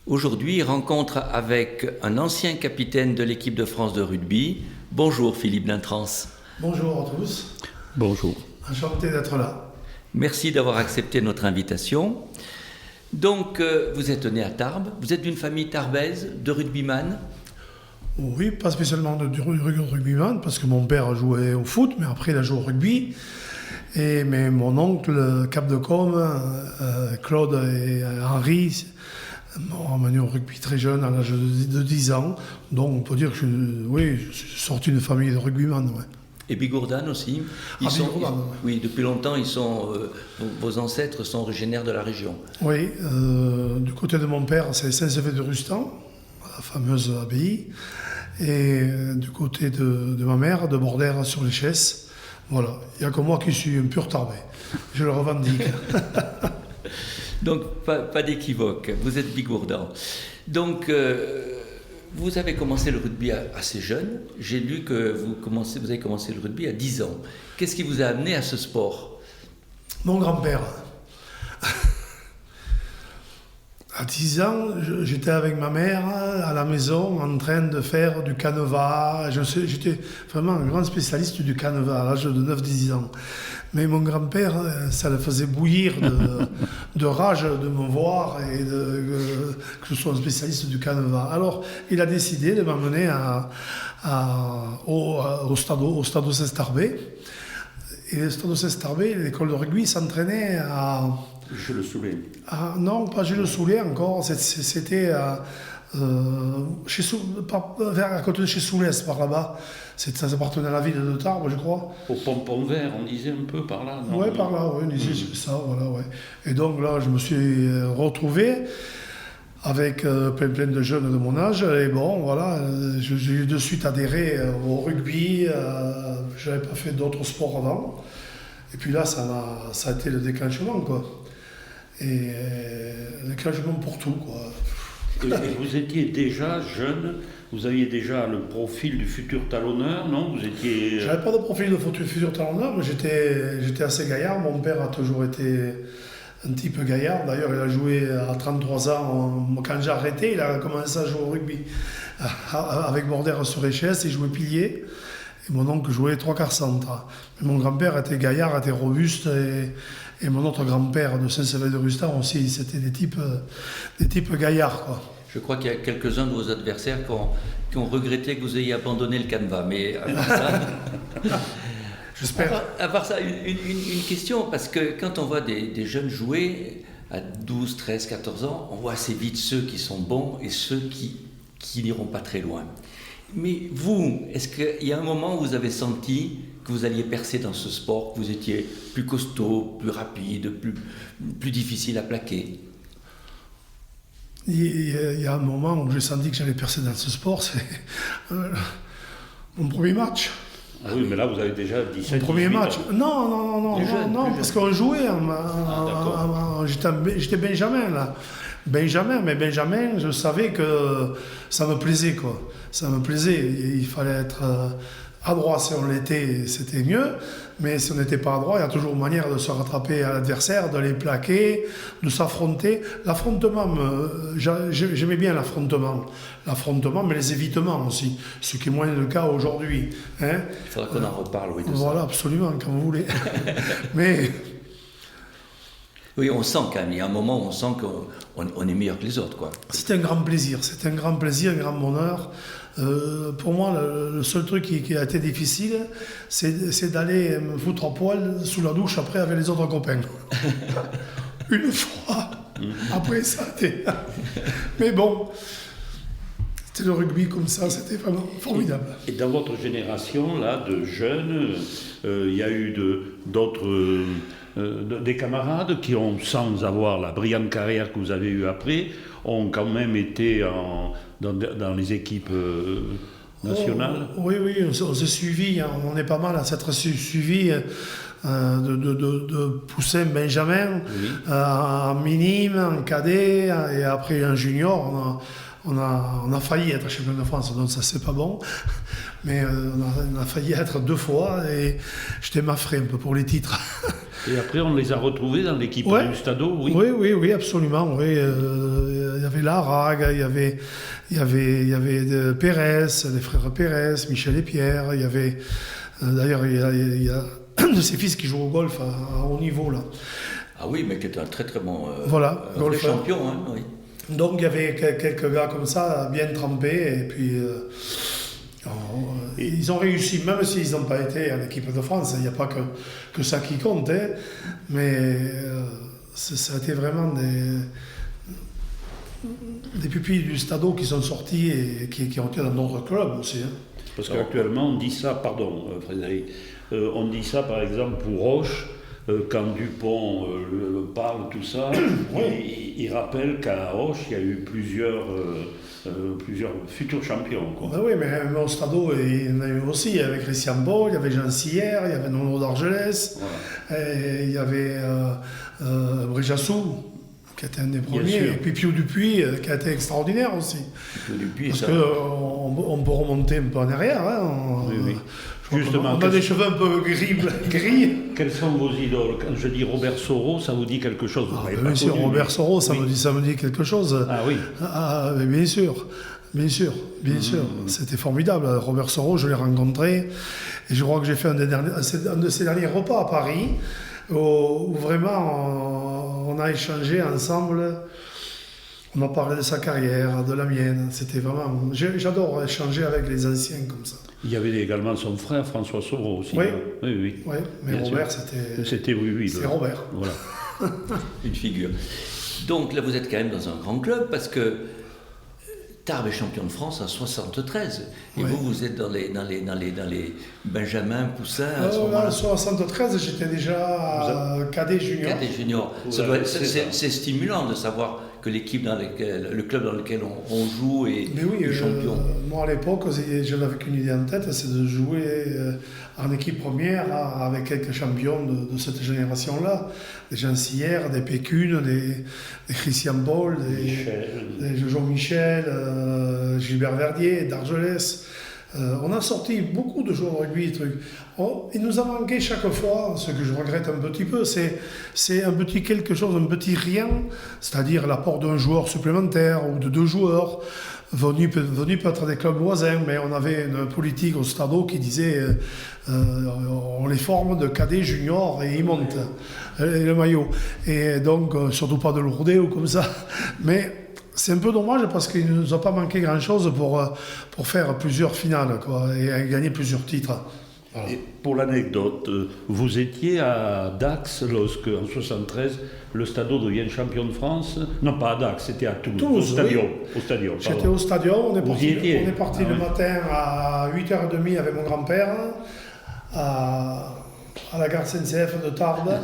Aujourd'hui, rencontre avec un ancien capitaine de l'équipe de France de rugby. Bonjour Philippe Dintrans. Bonjour à tous. Bonjour. Enchanté d'être là. Merci d'avoir accepté notre invitation. Donc, vous êtes né à Tarbes, vous êtes d'une famille tarbaise de rugbyman. Oui, pas spécialement de rugbyman, parce que mon père jouait au foot, mais après il a joué au rugby. Mais mon oncle, Cap de Com, Claude et Henri, m'ont emmené au rugby très jeune, à l'âge de 10 ans. Donc on peut dire que je suis sorti d'une famille de rugbyman. Ouais. Et Bigourdan aussi. Oui, depuis longtemps, vos ancêtres sont originaires de la région. Oui, du côté de mon père, c'est Saint-Sever-de-Rustan, la fameuse abbaye. Et du côté de ma mère, de Bordère-sur-les-Chesses. Voilà, il n'y a que moi qui suis un pur Tarbais. Je le revendique. Donc, pas d'équivoque, vous êtes Bigourdan. Donc, vous avez commencé le rugby assez jeune. J'ai lu que vous avez commencé le rugby à 10 ans. Qu'est-ce qui vous a amené à ce sport ? Mon grand-père. À 10 ans, j'étais avec ma mère à la maison en train de faire du canevas. J'étais vraiment un grand spécialiste du canevas à l'âge de 9-10 ans. Mais mon grand-père, ça le faisait bouillir de rage de me voir et que je sois un spécialiste du canevas. Alors, il a décidé de m'amener au stade Saint-Tarbais. Et le stade Saint-Tarbais, l'école de rugby s'entraînait à... Jules Soulet. Non, pas Jules Soulet encore. C'était à côté de chez Soulès, par là-bas. Ça appartenait à la ville de Tarbes, je crois. Au Pompon Vert, on disait un peu par là, non ? Oui, par là, on disait ça, voilà, ouais. Et donc là, je me suis retrouvé avec plein de jeunes de mon âge. Et bon, voilà, j'ai de suite adhéré au rugby. Je n'avais pas fait d'autres sports avant. Et puis là, ça a été le déclenchement, quoi. Et le déclenchement pour tout, quoi. Et vous étiez déjà jeune, vous aviez déjà le profil du futur talonneur, non ? Vous étiez... J'avais pas de profil de futur talonneur, mais j'étais assez gaillard. Mon père a toujours été un type gaillard. D'ailleurs, il a joué à 33 ans. Quand j'ai arrêté, il a commencé à jouer au rugby. Avec Bordère-sur-les-Chesses, il jouait pilier. Et mon oncle jouait 3/4 centre. Mais mon grand-père était gaillard, était robuste. Et mon autre grand-père de Saint-Sever-de-Rustan aussi, c'était des types gaillards, quoi. Je crois qu'il y a quelques-uns de vos adversaires qui ont regretté que vous ayez abandonné le canevas. Mais à part ça, j'espère. À part ça, une question, parce que quand on voit des jeunes jouer à 12, 13, 14 ans, on voit assez vite ceux qui sont bons et ceux qui n'iront pas très loin. Mais vous, est-ce qu'il y a un moment où vous avez senti que vous alliez percer dans ce sport, que vous étiez plus costaud, plus rapide, plus difficile à plaquer ? Il y a un moment où j'ai senti que j'allais percer dans ce sport, c'est mon premier match. Ah oui, mais là vous avez déjà 17 Mon premier match. Ans. Non, parce qu'on jouait. J'étais Benjamin, là. Benjamin, je savais que ça me plaisait, quoi. Ça me plaisait. Il fallait être adroit. Si on l'était, c'était mieux. Mais si on n'était pas adroit, il y a toujours une manière de se rattraper à l'adversaire, de les plaquer, de s'affronter. L'affrontement, j'aimais bien l'affrontement. L'affrontement, mais les évitements aussi. Ce qui est moins le cas aujourd'hui. Hein. Il faudra qu'on en reparle, oui, de ça. Voilà, absolument, quand vous voulez. Mais... Oui, on sent quand même, il y a un moment où on sent qu'on est meilleur que les autres, quoi. C'est un grand plaisir, un grand bonheur. Pour moi, le seul truc qui a été difficile, c'est d'aller me foutre à poil sous la douche après avec les autres copains. Une fois, après ça a été... Mais bon, c'était le rugby comme ça, c'était vraiment formidable. Et dans votre génération, là, de jeunes, il y a eu d'autres... des camarades qui ont, sans avoir la brillante carrière que vous avez eue après, ont quand même été dans les équipes nationales. Oui, on s'est suivis, hein, on est pas mal à s'être suivis de Poussin Benjamin, Oui. En minime, en cadet, et après en junior. On a failli être champion de France, donc ça c'est pas bon. Mais on a failli être 2 fois et j'étais maffré un peu pour les titres. Et après, on les a retrouvés dans l'équipe du Stadeau, oui. Oui, absolument. Oui. Il y avait Larague, il y avait Pérez, les frères Pérez, Michel et Pierre. Il y avait, d'ailleurs, il y a un de ses fils qui joue au golf à haut niveau, là. Ah oui, mais qui est un très très bon golfeur. champion. Hein, oui. Donc il y avait quelques gars comme ça, bien trempés, et puis ils ont réussi, même s'ils n'ont pas été en équipe de France, il n'y a pas que ça qui compte, hein, mais ça a été vraiment des pupilles du Stadeau qui sont sortis et qui ont été dans d'autres clubs aussi. Hein. Parce qu'actuellement, on dit ça, pardon Frédéric, on dit ça par exemple pour Roche, quand Dupont parle, tout ça, oui. il rappelle qu'à Roche, il y a eu plusieurs futurs champions. Quoi. Ben oui, mais au Stadeau, il y en a eu aussi, avec Christian Ball, il y avait Jean Sillère, il y avait Nono d'Argelès, voilà. Il y avait Brijassou, qui était un des premiers, et puis Pio Dupuis, qui a été extraordinaire aussi. Pio Dupuis, parce qu'on peut remonter un peu en arrière. Hein, oui. Justement, on a des cheveux un peu gris. Quels sont vos idoles? Quand je dis Robert Soro, ça vous dit quelque chose? Bien sûr, Robert Soro, ça me dit quelque chose. Ah oui. Bien sûr. C'était formidable. Robert Soro, je l'ai rencontré. Et je crois que j'ai fait un de ses derniers repas à Paris, où vraiment on a échangé ensemble. On a parlé de sa carrière, de la mienne. C'était vraiment... J'adore échanger avec les anciens comme ça. Il y avait également son frère, François Soro aussi. Oui, hein. oui. Mais bien Robert, c'était... oui. C'est Robert. Voilà. Une figure. Donc là, vous êtes quand même dans un grand club, parce que Tarbes est champion de France en 73. Et vous êtes dans les Benjamin, Poussin à ce moment-là. En 73, j'étais déjà cadet junior. Cadet junior. C'est stimulant de savoir que l'équipe le club dans lequel on joue est champion. Moi à l'époque, je n'avais qu'une idée en tête, c'est de jouer en équipe première avec quelques champions de cette génération-là. Des Jean Sillère, des Pécune, des Christian Ball, des Jojo Michel, Gilbert Verdier, d'Argelès. On a sorti beaucoup de joueurs de rugby. Il nous a manqué chaque fois, ce que je regrette un petit peu, c'est un petit quelque chose, un petit rien, c'est-à-dire l'apport d'un joueur supplémentaire ou de 2 joueurs venus peut-être des clubs voisins, mais on avait une politique au Stadeau qui disait on les forme de cadets juniors et ils montent le maillot. Et donc, surtout pas de Lourdes ou comme ça. Mais c'est un peu dommage parce qu'il ne nous a pas manqué grand-chose pour faire plusieurs finales et gagner plusieurs titres. Voilà. Et pour l'anecdote, vous étiez à Dax lorsque, en 73, le Stadeau devient champion de France. Non, pas à Dax, c'était à Toulouse. Au Stadium. J'étais au Stadium. On est parti le matin à 8h30 avec mon grand-père à la gare SNCF de Tarbes,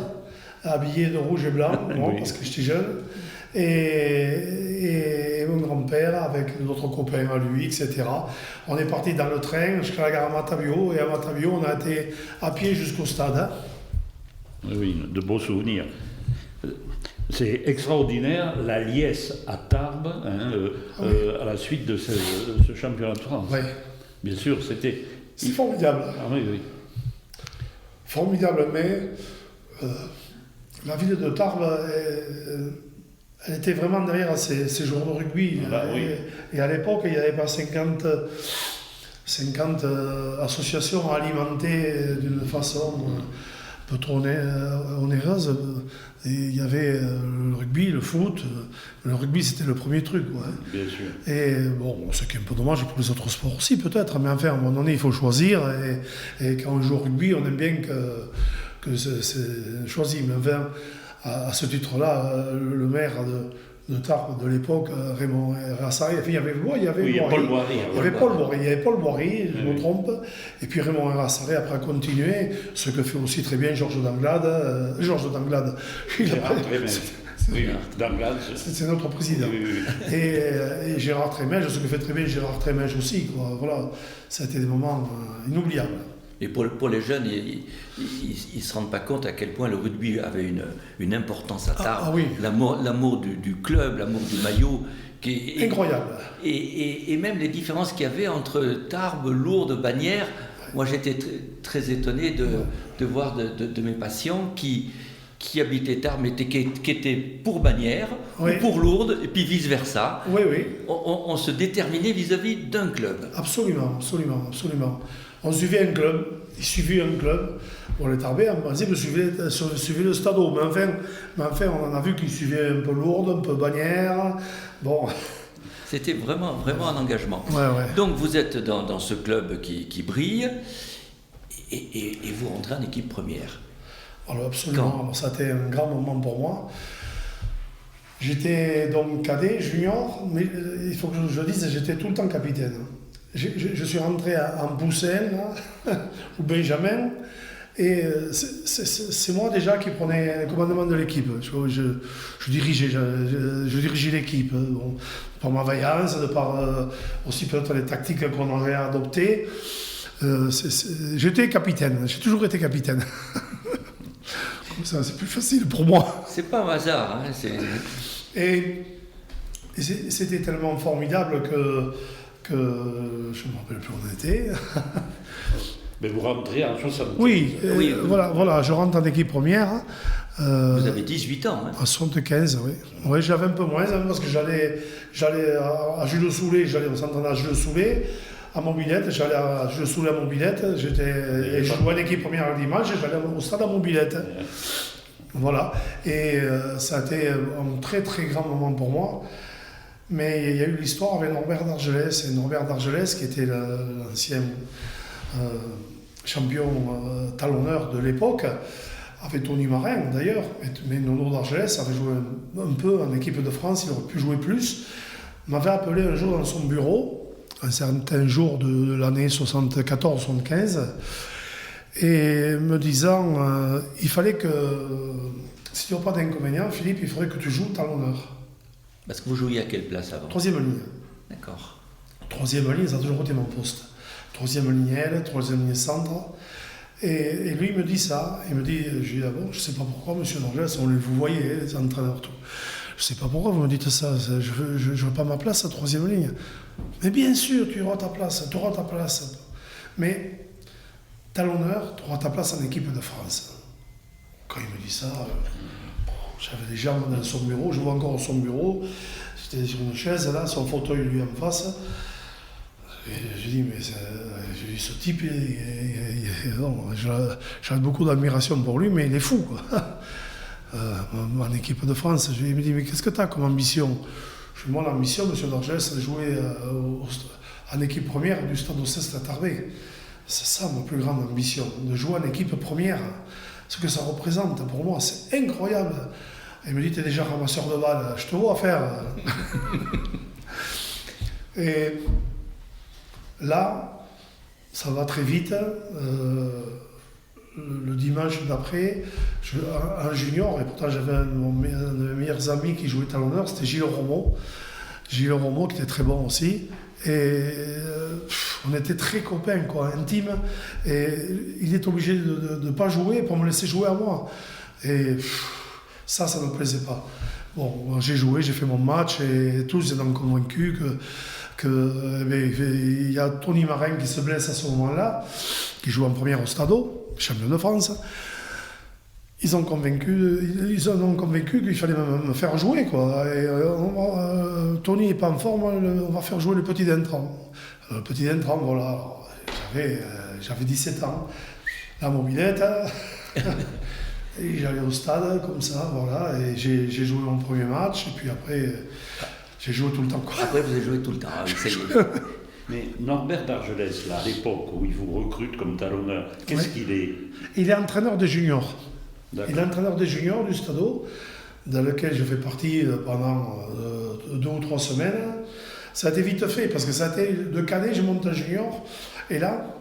habillé de rouge et blanc, parce que j'étais jeune. Et mon grand-père, avec d'autres copains à lui, etc. On est parti dans le train jusqu'à la gare Matavio, et à Matavio, on a été à pied jusqu'au stade. Hein. Oui, de beaux souvenirs. C'est extraordinaire la liesse à Tarbes à la suite de ce championnat de France. Oui. Bien sûr, c'est formidable. Ah oui. Formidable, mais la ville de Tarbes... Elle était vraiment derrière ces joueurs de rugby. Et à l'époque, il n'y avait pas 50 associations alimentées d'une façon un peu trop onéreuse. Et il y avait le rugby, le foot. Le rugby, c'était le premier truc. Bien sûr. Et bon, ce qui est un peu dommage pour les autres sports aussi, peut-être. Mais enfin, à un moment donné, il faut choisir. Et quand on joue au rugby, on aime bien que c'est choisi. Mais enfin, à ce titre-là, le maire de Tarbes de l'époque, Raymond Rassari, il y avait Paul Boiry. Il y avait Paul Boiry, je me trompe, et puis Raymond Rassari après a continué, ce que fait aussi très bien Georges Danglade. Danglade. C'est notre président. Oui. Et Gérard Trémège, ce que fait très bien Gérard Trémège aussi. Voilà, ça a été des moments inoubliables. Et pour les jeunes, ils ne se rendent pas compte à quel point le rugby avait une importance à Tarbes. Oui. L'amour du club, l'amour du maillot. Qui est incroyable. Et même les différences qu'il y avait entre Tarbes, Lourdes, Bagnères. Moi, j'étais très étonné de voir de mes patients qui qui habitait Tarbes, mais qui était pour Bagnères, Oui. ou pour Lourdes, et puis vice-versa. Oui, oui. On se déterminait vis-à-vis d'un club. Absolument, absolument, absolument. On suivait un club, il suivait un club. Bon, les Tarbais, en principe, suivaient le Stade. Mais enfin, on a vu qu'ils suivaient un peu Lourdes, un peu Bagnères. Bon. C'était vraiment un engagement. Ouais, ouais. Donc vous êtes dans ce club qui brille, et vous rentrez en équipe première. Alors absolument, alors, ça a été un grand moment pour moi. J'étais donc cadet, junior, mais il faut que je le dise, j'étais tout le temps capitaine. Je suis rentré en Poussin, ou Benjamin, et c'est moi déjà qui prenais le commandement de l'équipe. Je dirigeais l'équipe, bon, par ma vaillance, de par aussi peut-être les tactiques qu'on avait adoptées. J'étais capitaine, j'ai toujours été capitaine. Comme ça, c'est plus facile pour moi. C'est pas un hasard. Hein, et c'était tellement formidable que je ne me rappelle plus où on était. Mais vous rentrez en 60. Oui, voilà, je rentre en équipe première. Vous avez 18 ans. Hein. À 75, oui. Oui, j'avais un peu moins, parce que j'allais à Jules-Soulet, j'allais au centre à Jules-Soulet, à Mobilette, j'allais à Jules-Soulet à Mobilette, je jouais en équipe première le dimanche, et j'allais au stade à Mobilette. Voilà, et ça a été un très très grand moment pour moi. Mais il y a eu l'histoire avec Norbert d'Argelès, et Norbert d'Argelès qui était l'ancien champion talonneur de l'époque, avec Tony Marin d'ailleurs, mais Nono d'Argelès avait joué un peu en équipe de France, il aurait pu jouer plus, m'avait appelé un jour dans son bureau, un certain jour de l'année 74-75, et me disant, il fallait que, si tu n'as pas d'inconvénient, Philippe, il faudrait que tu joues talonneur. Parce que vous jouiez à quelle place avant? Troisième ligne. D'accord. Troisième ligne, ça a toujours été mon poste. Troisième ligne aile, troisième ligne centre. Et lui, il me dit ça. Il me dit, je lui dis, ah bon, je ne sais pas pourquoi, monsieur Norgès, vous voyez, les entraîneurs, tout. Je ne sais pas pourquoi vous me dites ça, je veux pas ma place à troisième ligne. Mais bien sûr, tu auras ta place, tu auras ta place. Mais talonneur, tu auras ta place en équipe de France. Quand il me dit ça, j'avais des jambes dans son bureau, je vois encore son bureau, j'étais sur une chaise là, son fauteuil lui en face. Et je dis, mais ce type, j'avais beaucoup d'admiration pour lui, mais il est fou, quoi. En équipe de France, il me dit, mais qu'est-ce que tu as comme ambition? Je dis, moi, l'ambition, monsieur Dorgès, c'est de jouer en équipe première du Stade Oceste à Tarbes. C'est ça ma plus grande ambition, de jouer en équipe première. Ce que ça représente pour moi, c'est incroyable. Il me dit, tu es déjà ramasseur de balles, je te vois faire. Et là, ça va très vite. Le dimanche d'après, un junior, et pourtant j'avais un de mes meilleurs amis qui jouait talonneur, c'était Gilles Romeau. Gilles Romeau qui était très bon aussi. Et on était très copains, quoi, intimes. Et il est obligé de ne pas jouer pour me laisser jouer à moi. Et ça ne me plaisait pas. Bon, j'ai joué, j'ai fait mon match et tous étant convaincus il y a Tony Marin qui se blesse à ce moment-là, qui joue en première au Stade, champion de France. Ils ont convaincu qu'il fallait me faire jouer, quoi. Et, Tony n'est pas en forme, on va faire jouer le petit d'entrant. Le petit d'entrant, voilà. Alors, j'avais 17 ans. La mobilette. Et j'allais au stade comme ça, voilà. Et j'ai joué mon premier match. Et puis après, j'ai joué tout le temps, quoi. Après, vous avez joué tout le temps. Ah oui, ça y est. Mais Norbert d'Argelès, là, à l'époque où il vous recrute comme talonneur, qu'est-ce qu'il est? Il est entraîneur des juniors. D'accord. Il est entraîneur des juniors du Stade, dans lequel je fais partie pendant 2 ou 3 semaines. Ça a été vite fait, parce que ça a été de cadet, je monte en junior. Et là,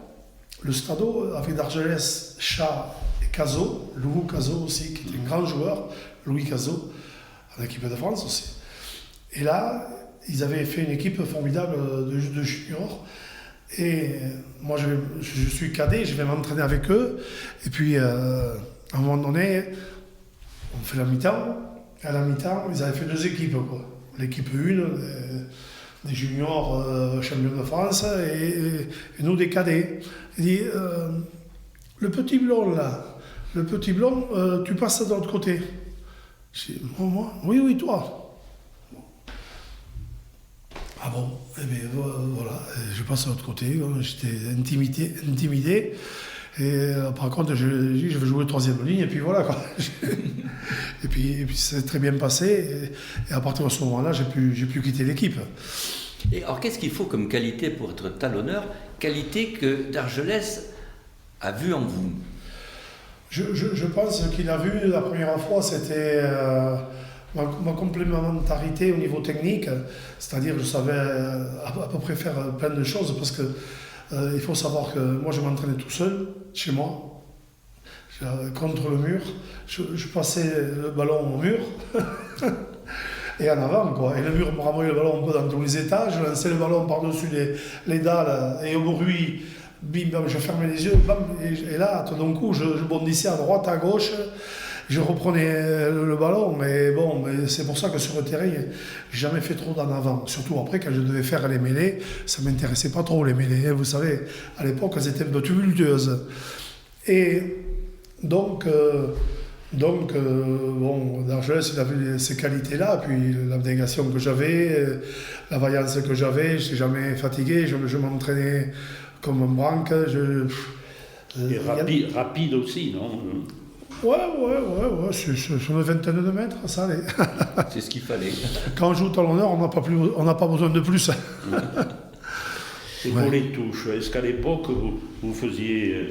le Stade, avec d'Argelès, Chat et Cazot, Louis Cazot aussi, qui était un grand joueur, Louis Cazot, en équipe de France aussi. Et là, ils avaient fait une équipe formidable de juniors. Et moi, je suis cadet, je vais m'entraîner avec eux. Et puis, à un moment donné, on fait la mi-temps. À la mi-temps, ils avaient fait 2 équipes, quoi. L'équipe 1, des juniors champions de France, et nous, des cadets. Il dit, le petit blond, là, le petit blond, tu passes de l'autre côté. Je dis, moi? Oui, toi. Ah bon, eh bien voilà, je passe de l'autre côté, j'étais intimidé. Et par contre, je dis, je vais jouer troisième ligne, et puis voilà, quoi. et puis c'est très bien passé, et à partir de ce moment-là, j'ai pu quitter l'équipe. Et alors, qu'est-ce qu'il faut comme qualité pour être talonneur? Qualité que Dargelès a vue en vous? Je pense qu'il a vu la première fois, c'était ma complémentarité au niveau technique, c'est-à-dire je savais à peu près faire plein de choses, parce que il faut savoir que moi je m'entraînais tout seul, chez moi, contre le mur, je passais le ballon au mur, et en avant, quoi. Et le mur me renvoyait le ballon un peu dans tous les étages, je lançais le ballon par-dessus les dalles, et au bruit, bim, bam, je fermais les yeux, bam, et là, tout d'un coup, je bondissais à droite, à gauche, je reprenais le ballon, mais bon, c'est pour ça que sur le terrain, j'ai jamais fait trop d'en avant. Surtout après, quand je devais faire les mêlées, ça m'intéressait pas trop les mêlées, hein, vous savez, à l'époque, elles étaient un peu tumultueuses. Et donc bon, Dargelès, il a vu ces qualités-là, puis l'abnégation que j'avais, la vaillance que j'avais, je n'étais jamais fatigué, je m'entraînais comme un branque. Et rapide aussi, non? Ouais, sur une vingtaine de mètres, ça allait. C'est ce qu'il fallait. Quand on joue talonneur, on n'a pas besoin de plus. Et pour les touches, est-ce qu'à l'époque, vous faisiez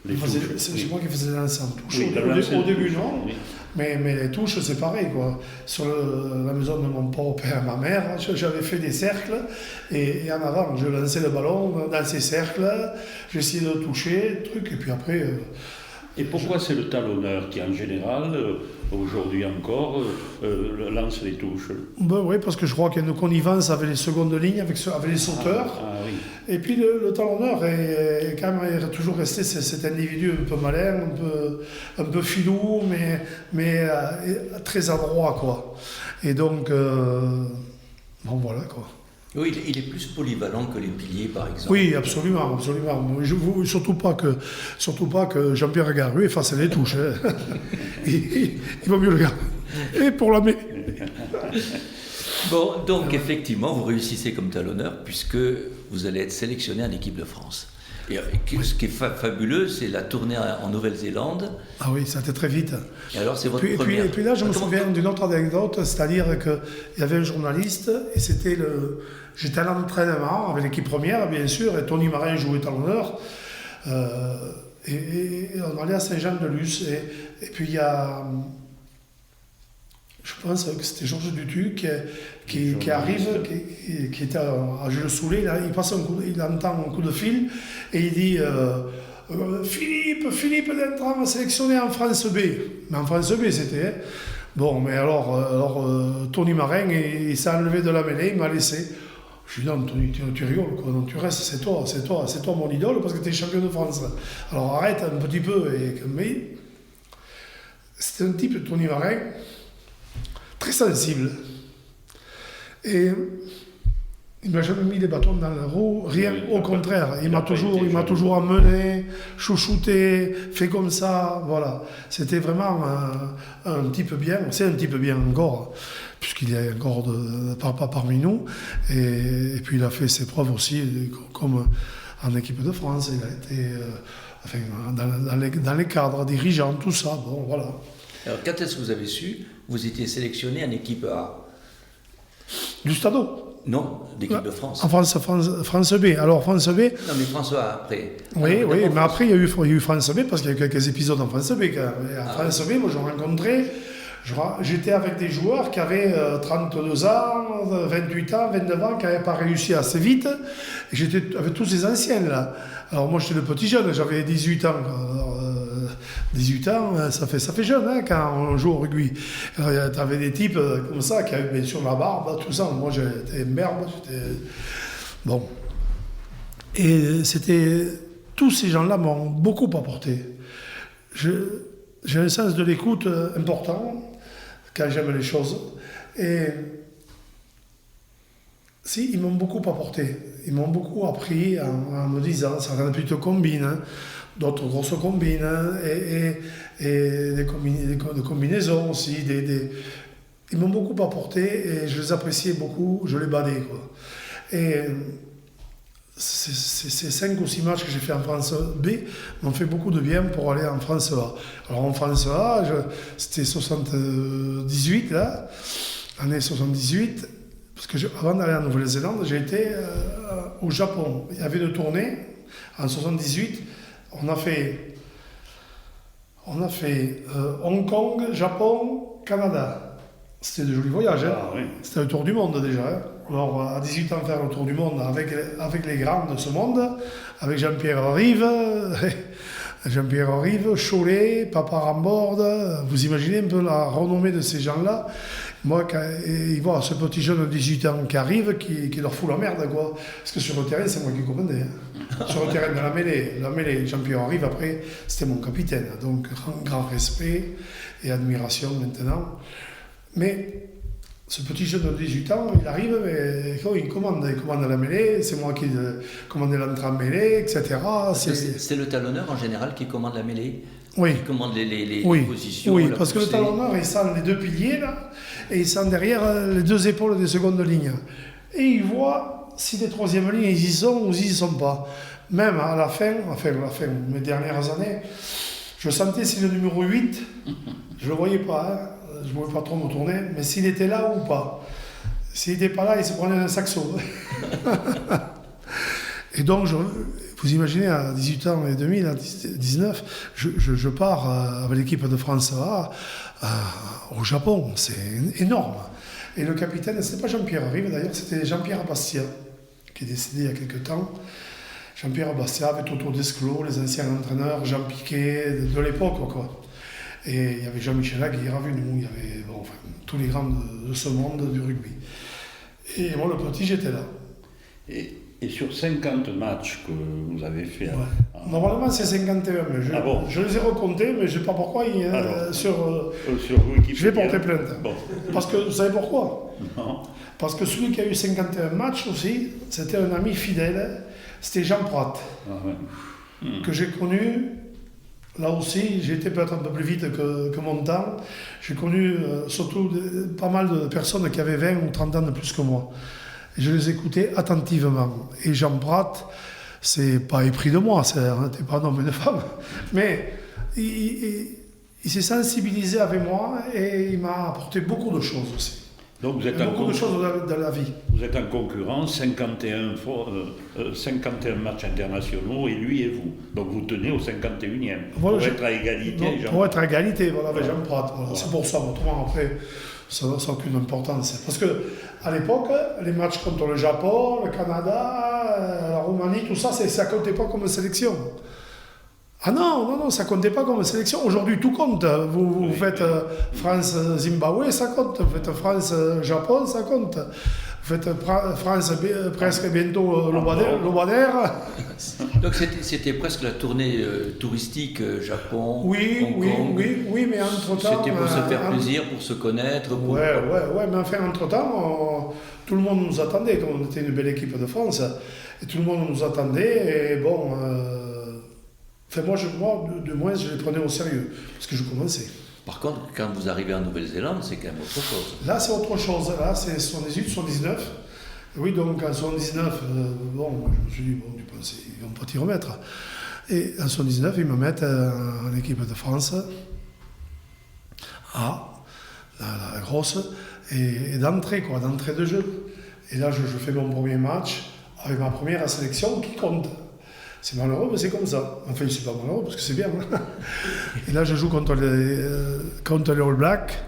les touches? C'est moi qui faisais l'ensemble touche. Oui, Au début, non. Oui. Mais les touches, c'est pareil, quoi. Sur la maison de mon père et ma mère, j'avais fait des cercles, et en avant, je lançais le ballon dans ces cercles, j'essayais de toucher, truc, et puis après... Et pourquoi c'est le talonneur qui, en général, aujourd'hui encore, lance les touches? Ben oui, parce que je crois qu'il y a une connivence avec les secondes lignes, avec les sauteurs. Oui. Et puis le talonneur est quand même toujours resté cet individu un peu malin, un peu filou, mais très adroit, quoi. Et donc, bon voilà, quoi. Oui, il est plus polyvalent que les piliers, par exemple. Oui, absolument. Surtout pas que Jean-Pierre Garru fasse les touches. Hein. il vaut mieux le garder. Et pour la Bon, donc effectivement, vous réussissez comme talonneur, puisque vous allez être sélectionné en équipe de France. Et ce qui est fabuleux, c'est la tournée en Nouvelle-Zélande. Ah oui, ça a été très vite. Et alors, c'est votre première... Et puis là, je me souviens d'une autre anecdote, c'est-à-dire qu'il y avait un journaliste, et j'étais à l'entraînement avec l'équipe première, bien sûr, et Tony Marin jouait talonneur. Et on allait à Saint-Jean-de-Luz. Et puis il y a... Je pense que c'était Georges Dutu qui arrive, qui était à Jules Soulet, il entend un coup de fil et il dit Philippe Dentran sélectionné en France B. Mais en France B c'était. Hein. Bon, mais alors Tony Marin, il s'est enlevé de la mêlée, il m'a laissé. Je lui dis non, Tony, tu rigoles, quoi. Non, tu restes, c'est toi mon idole parce que tu es champion de France. Alors arrête un petit peu. Mais c'était un type, Tony Marin, très sensible. Et il ne m'a jamais mis les bâtons dans la roue, rien, au contraire. Il m'a toujours emmené, chouchouté, fait comme ça, voilà. C'était vraiment un type bien, c'est un type bien encore, puisqu'il est encore pas parmi nous. Et puis il a fait ses preuves aussi, comme en équipe de France. Il a été dans les cadres, dirigeants, tout ça, bon, voilà. Alors, quand est-ce que vous avez su, vous étiez sélectionné en équipe A? Du Stade? Non, d'équipe de France. En France B. Alors, France B... Non, mais François, après. Oui, mais après, il y a eu France B, parce qu'il y a eu quelques épisodes en France B. France B, moi, je rencontrais... J'étais avec des joueurs qui avaient 32 ans, 28 ans, 29 ans, qui n'avaient pas réussi assez vite. Et j'étais avec tous ces anciens, là. Alors, moi, j'étais le petit jeune, j'avais 18 ans. 18 ans, ça fait jeune hein, quand on joue au rugby. Tu avais des types comme ça qui avaient bien sûr la barbe, tout ça. Moi j'étais merde, bon. Et tous ces gens-là m'ont beaucoup apporté. J'ai un sens de l'écoute important quand j'aime les choses. Et Si, ils m'ont beaucoup apporté. Ils m'ont beaucoup appris en me disant, certaines petites combines, hein, d'autres grosses combines, hein, et des combinaisons aussi. Ils m'ont beaucoup apporté et je les appréciais beaucoup, je les badais, quoi. Et ces 5 ou 6 matchs que j'ai fait en France B m'ont fait beaucoup de bien pour aller en France A. Alors en France A, c'était 78, là, année 78, parce que avant d'aller en Nouvelle-Zélande, j'ai été au Japon. Il y avait une tournée en 78. On a fait Hong Kong, Japon, Canada. C'était de jolis voyages. Hein. Ah, oui. C'était le tour du monde déjà. Hein. Alors à 18 ans, faire le tour du monde avec les grands de ce monde, avec Jean-Pierre Rive, Cholet, Papa Rambord. Vous imaginez un peu la renommée de ces gens-là. Moi, quand ils voient ce petit jeune de 18 ans qui arrive, qui leur fout la merde, quoi. Parce que sur le terrain, c'est moi qui commandais. Hein. Sur le terrain de la mêlée, Jean-Pierre Rive, après, c'était mon capitaine. Donc, grand respect et admiration maintenant. Mais ce petit jeune de 18 ans, il arrive, mais il commande la mêlée, c'est moi qui commandais l'entrée en mêlée, etc. C'est le talonneur en général qui commande la mêlée? Oui. Qui commande les oui. positions? Oui, parce que le talonneur, il sent les 2 piliers, là, et il sent derrière les 2 épaules des secondes lignes. Et il voit si les 3e lignes, ils y sont ou ils y sont pas. Même à la fin, mes dernières années, je sentais si le numéro 8, je le voyais pas, hein. Je ne pouvais pas trop me tourner, mais s'il était là ou pas. S'il n'était pas là, il se prenait un saxo. Et donc, vous imaginez, à 18 ans et demi, à 19, je pars avec l'équipe de France A au Japon. C'est énorme. Et le capitaine, ce n'était pas Jean-Pierre Rive, d'ailleurs, c'était Jean-Pierre Bastia, qui est décédé il y a quelques temps. Jean-Pierre Bastia avec Toto Desclos, les anciens entraîneurs, Jean Piquet, de l'époque, quoi. Et il y avait Jean-Michel Aguirre avec nous, il y avait tous les grands de ce monde du rugby. Et moi, le petit, j'étais là. Et sur 50 matchs que vous avez fait... Ouais. Normalement, c'est 51, mais je les ai recomptés, mais je ne sais pas pourquoi. Sur Wikipédia, je vais porter plainte. Bon. Parce que, vous savez pourquoi? Non. Parce que celui qui a eu 51 matchs aussi, c'était un ami fidèle, c'était Jean Prat, que j'ai connu... Là aussi, j'ai été peut-être un peu plus vite que mon temps. J'ai connu surtout pas mal de personnes qui avaient 20 ou 30 ans de plus que moi. Et je les écoutais attentivement. Et Jean Prat, c'est pas épris de moi, n'était pas un homme et une femme. Mais il s'est sensibilisé avec moi et il m'a apporté beaucoup de choses aussi. Donc vous êtes beaucoup de choses dans la vie. Vous êtes en concurrence, 51 matchs internationaux, et lui et vous. Donc vous tenez au 51e. Voilà, pour être à égalité. Pour être à égalité, voilà, avec Jean Prat. Voilà. C'est pour ça, autrement après, ça n'a aucune importance. Parce qu'à l'époque, les matchs contre le Japon, le Canada, la Roumanie, tout ça, ça ne comptait pas comme sélection. Ah non, ça ne comptait pas comme sélection. Aujourd'hui, tout compte. Vous faites France-Zimbabwe, ça compte. Vous faites France-Japon, ça compte. Vous faites France presque bientôt l'Obadère. Donc c'était presque la tournée touristique Japon, Hong Kong. Oui, mais entre-temps... C'était pour se faire plaisir, pour se connaître. Ouais, mais enfin, entre-temps, tout le monde nous attendait, comme on était une belle équipe de France. Et tout le monde nous attendait, et bon... Enfin, moi, de moins, je les prenais au sérieux, parce que je commençais. Par contre, quand vous arrivez en Nouvelle-Zélande, c'est quand même autre chose. Là, c'est autre chose. Là, c'est 78, 79. Oui, donc en 79, je me suis dit, du coup, ils vont pas t'y remettre. Et en 79, ils me mettent en équipe de France, la grosse, et d'entrée de jeu. Et là, je fais mon premier match avec ma première sélection qui compte. C'est malheureux, mais c'est comme ça. Enfin, c'est pas malheureux, parce que c'est bien. Et là, je joue contre les All Blacks.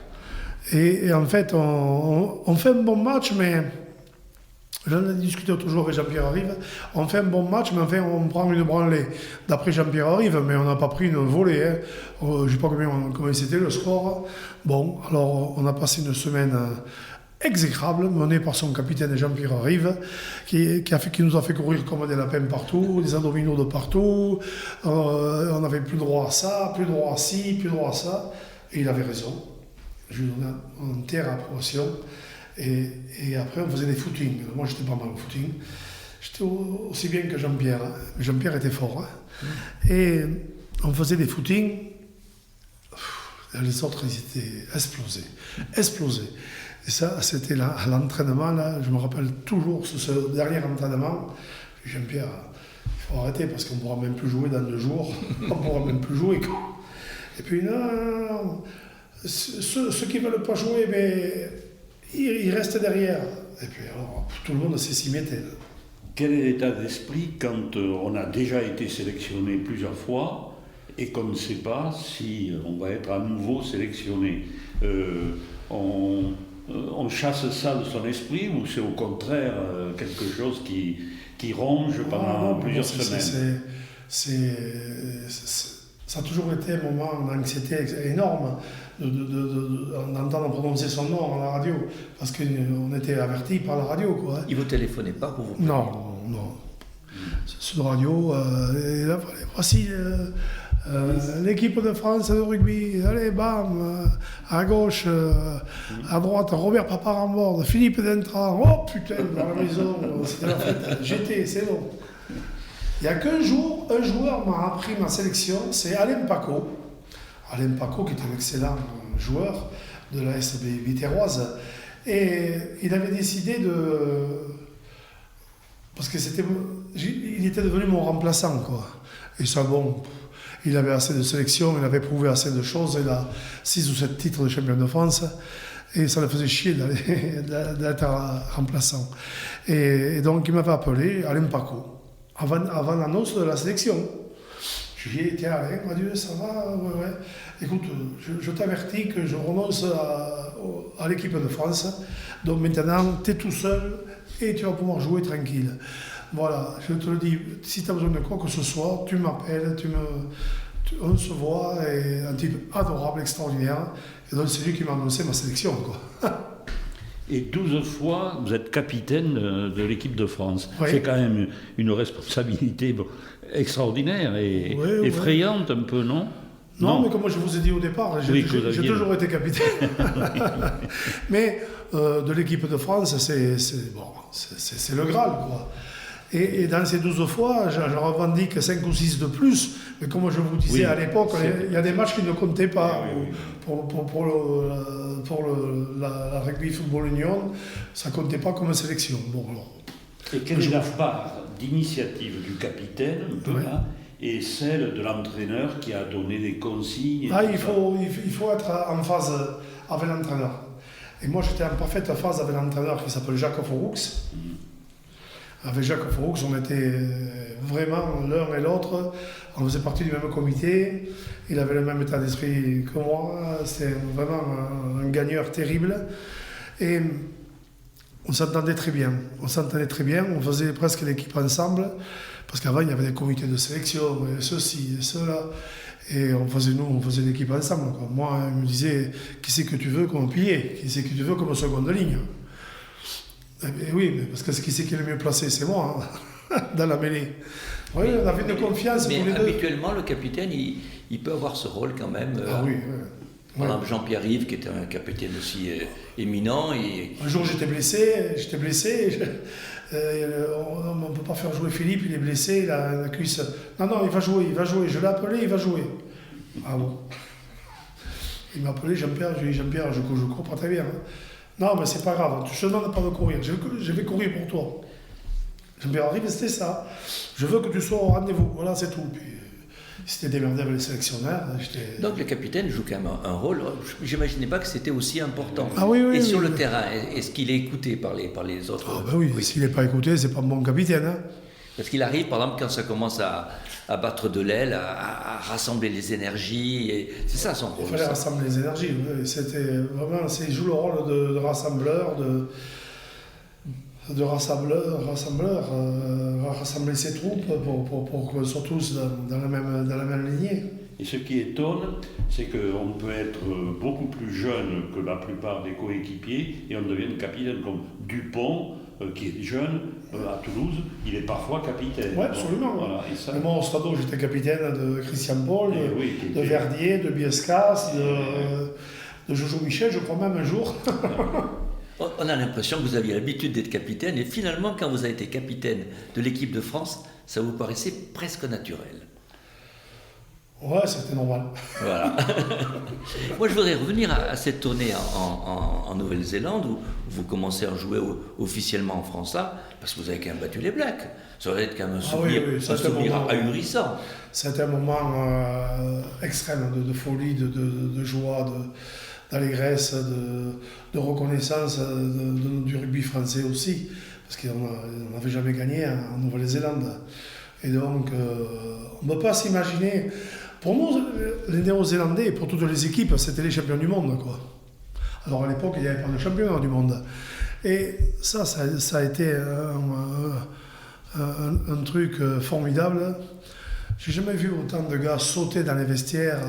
Et en fait, on fait un bon match, mais... J'en ai discuté toujours avec Jean-Pierre Rive. On fait un bon match, mais enfin, on prend une branlée. D'après Jean-Pierre Rive, mais on n'a pas pris une volée. Hein. Je ne sais pas combien c'était le score. Bon, alors, on a passé une semaine... exécrable, mené par son capitaine Jean-Pierre Rive, qui nous a fait courir comme des lapins partout, des abdominaux de partout. On n'avait plus droit à ça, plus droit à ci, plus droit à ça. Et il avait raison. Je lui donne une entière approbation. Et après, on faisait des footings. Moi, j'étais pas mal au footing. J'étais aussi bien que Jean-Pierre. Hein. Jean-Pierre était fort. Hein. Et on faisait des footings. Les autres, ils étaient explosés. Explosés. Et ça, c'était là, à l'entraînement. Là, je me rappelle toujours ce dernier entraînement. Jean-Pierre, il faut arrêter parce qu'on ne pourra même plus jouer dans 2 jours. On ne pourra même plus jouer. Quoi. Et puis, non. Ceux qui ne veulent pas jouer, mais ils restent derrière. Et puis, alors, tout le monde s'y mettait. Quel est l'état d'esprit quand on a déjà été sélectionné plusieurs fois et qu'on ne sait pas si on va être à nouveau sélectionné? On chasse ça de son esprit ou c'est au contraire quelque chose qui ronge pendant plusieurs semaines? Ça a toujours été un moment d'anxiété énorme d'entendre prononcer son nom à la radio, parce qu'on était avertis par la radio. Quoi. Il ne vous téléphonait pas pour vous? Non. C'est de radio. Et là, voici l'équipe de France de rugby. Allez, bam, à gauche, à droite, Robert Paparamborde, Philippe Dentran. Oh putain, dans la maison, c'était la fête. J'étais, c'est bon. Il n'y a qu'un jour, un joueur m'a appris ma sélection, c'est Alain Paco. Alain Paco, qui est un excellent joueur de la SB Biterroise. Et il avait décidé de... Parce que il était devenu mon remplaçant, quoi. Et ça, bon, il avait assez de sélections, il avait prouvé assez de choses. Il a 6 ou 7 titres de champion de France. Et ça le faisait chier d'être remplaçant. Et donc, il m'avait appelé Alain Paco. Avant l'annonce de la sélection. Je lui ai dit, tiens Alain, adieu, ça va? Ouais. Écoute, je t'avertis que je renonce à l'équipe de France. Donc maintenant, tu es tout seul et tu vas pouvoir jouer tranquille. Voilà, je te le dis, si tu as besoin de quoi que ce soit, tu m'appelles, on se voit, et un type adorable, extraordinaire. Et donc c'est lui qui m'a annoncé ma sélection, quoi. Et 12 fois, vous êtes capitaine de l'équipe de France. Oui. C'est quand même une responsabilité extraordinaire et effrayante un peu, non? Non, mais comme je vous ai dit au départ, j'ai toujours été capitaine. Mais de l'équipe de France, c'est le Graal, quoi. Et dans ces 12 fois, je revendique 5 ou 6 de plus. Mais comme je vous disais à l'époque, il y a des matchs qui ne comptaient pas. Pour la Rugby Football Union, ça ne comptait pas comme sélection. Bon, alors, et quelle est la part d'initiative du capitain et celle de l'entraîneur qui a donné des consignes? Il faut être en phase avec l'entraîneur. Et moi, j'étais en parfaite phase avec l'entraîneur qui s'appelle Jacques Foroux. Avec Jacques Foroux, on était vraiment l'un et l'autre. On faisait partie du même comité. Il avait le même état d'esprit que moi. C'était vraiment un gagneur terrible. Et on s'entendait très bien. On faisait presque l'équipe ensemble. Parce qu'avant, il y avait des comités de sélection, et ceci et cela. Et on faisait l'équipe ensemble, quoi. Moi, il me disait, qui c'est que tu veux comme pilier? Qui c'est que tu veux comme seconde ligne? Et oui, parce que qui c'est qui est le mieux placé? C'est moi, hein, dans la mêlée. Oui, on avait une confiance tous les deux. Mais habituellement, le capitaine, il peut avoir ce rôle quand même. Oui. Par exemple, Jean-Pierre Rive, qui était un capitaine aussi éminent. Un jour, j'étais blessé. On ne peut pas faire jouer Philippe, il est blessé, il a la cuisse. Non, il va jouer. Je l'ai appelé, il va jouer. Ah bon? Il m'a appelé Jean-Pierre, je lui ai dit Jean-Pierre, je cours pas très bien. Hein. Non, mais c'est pas grave, je ne te demande pas de courir, je vais courir pour toi. Jean-Pierre arrive, c'était ça. Je veux que tu sois au rendez-vous, voilà, c'est tout. Puis, il s'était démerdé avec les sélectionnaires. Donc le capitaine joue quand même un rôle, je n'imaginais pas que c'était aussi important. Ah oui, et sur le terrain, est-ce qu'il est écouté par les autres? Ah ben oui, s'il n'est pas écouté, c'est pas un bon capitaine. Hein. Parce qu'il arrive, par exemple, quand ça commence à battre de l'aile, à rassembler les énergies, et c'est ça son rôle. Il fallait rassembler les énergies, oui. C'était vraiment, il joue le rôle de rassembleur, rassembler ses troupes pour qu'on soit tous dans la même lignée. Et ce qui étonne, c'est qu'on peut être beaucoup plus jeune que la plupart des coéquipiers et on devient capitaine comme Dupont, qui est jeune, à Toulouse, il est parfois capitaine. Oui, absolument. Voilà, et ça... Moi, au Stade, j'étais capitaine de Christian Paul, de Verdier, de Biescas, de Jojo Michel, je crois même un jour. On a l'impression que vous aviez l'habitude d'être capitaine et finalement, quand vous avez été capitaine de l'équipe de France, ça vous paraissait presque naturel. Ouais, c'était normal. Voilà. Moi, je voudrais revenir à cette tournée en Nouvelle-Zélande où vous commencez à jouer officiellement en France là, parce que vous avez quand même battu les Blacks. Ça va être quand même un souvenir, un souvenir ahurissant. C'était un moment extrême de folie, de joie, d'allégresse, de reconnaissance du rugby français aussi, parce qu'on n'avait jamais gagné en Nouvelle-Zélande. Et donc, on ne peut pas s'imaginer. Pour nous, les Néo-Zélandais, et pour toutes les équipes, c'était les champions du monde, quoi. Alors à l'époque, il n'y avait pas de championnat du monde. Et ça a été un truc formidable. J'ai jamais vu autant de gars sauter dans les vestiaires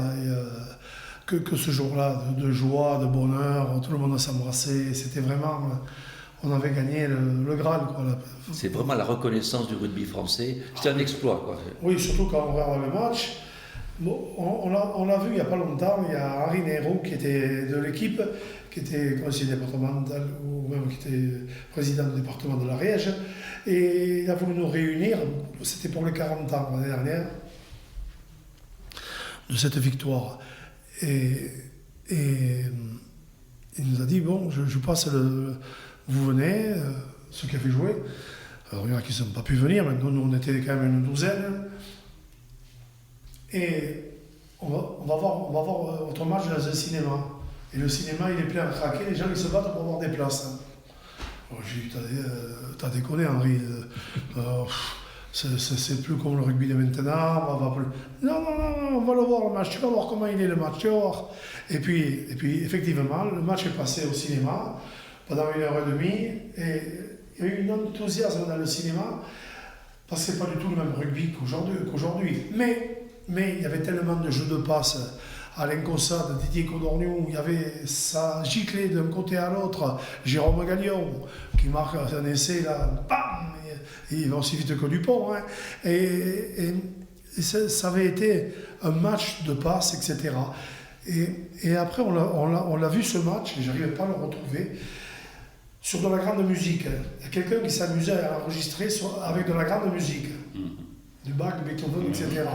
que ce jour-là, de joie, de bonheur, tout le monde s'embrassait. C'était vraiment... On avait gagné le Graal, quoi. C'est vraiment la reconnaissance du rugby français. C'était un exploit, quoi. Oui, surtout quand on regarde le match. Bon, on l'a vu il n'y a pas longtemps, il y a Henri Nero qui était de l'équipe, qui était conseiller départemental ou même qui était président du département de l'Ariège. Et il a voulu nous réunir, c'était pour les 40 ans l'année dernière, de cette victoire. Et il nous a dit, bon, je passe vous venez, ceux qui avaient joué. Alors il y en a qui n'ont pas pu venir, mais nous on était quand même une douzaine. Et on va voir votre match dans un cinéma. Et le cinéma, il est plein à craquer, les gens ils se battent pour avoir des places. Alors, j'ai dit, t'as déconné, Henri. C'est plus comme le rugby de maintenant. On va plus... Non, on va le voir le match. Tu vas voir comment il est le match. Tu vas voir. Et puis, effectivement, le match est passé au cinéma pendant 1h30. Et il y a eu un enthousiasme dans le cinéma. Parce que c'est pas du tout le même rugby qu'aujourd'hui. Mais il y avait tellement de jeux de passe. Alain Cossade, Didier Codorniou, il y avait ça giclé d'un côté à l'autre. Jérôme Gallion, qui marque un essai là, bam, il va aussi vite que Dupont. Hein. Et ça avait été un match de passe, etc. Et après, on l'a vu ce match, et je n'arrivais pas à le retrouver, sur de la grande musique. Il y a quelqu'un qui s'amusait à enregistrer avec de la grande musique. Du Bach, Beethoven, etc.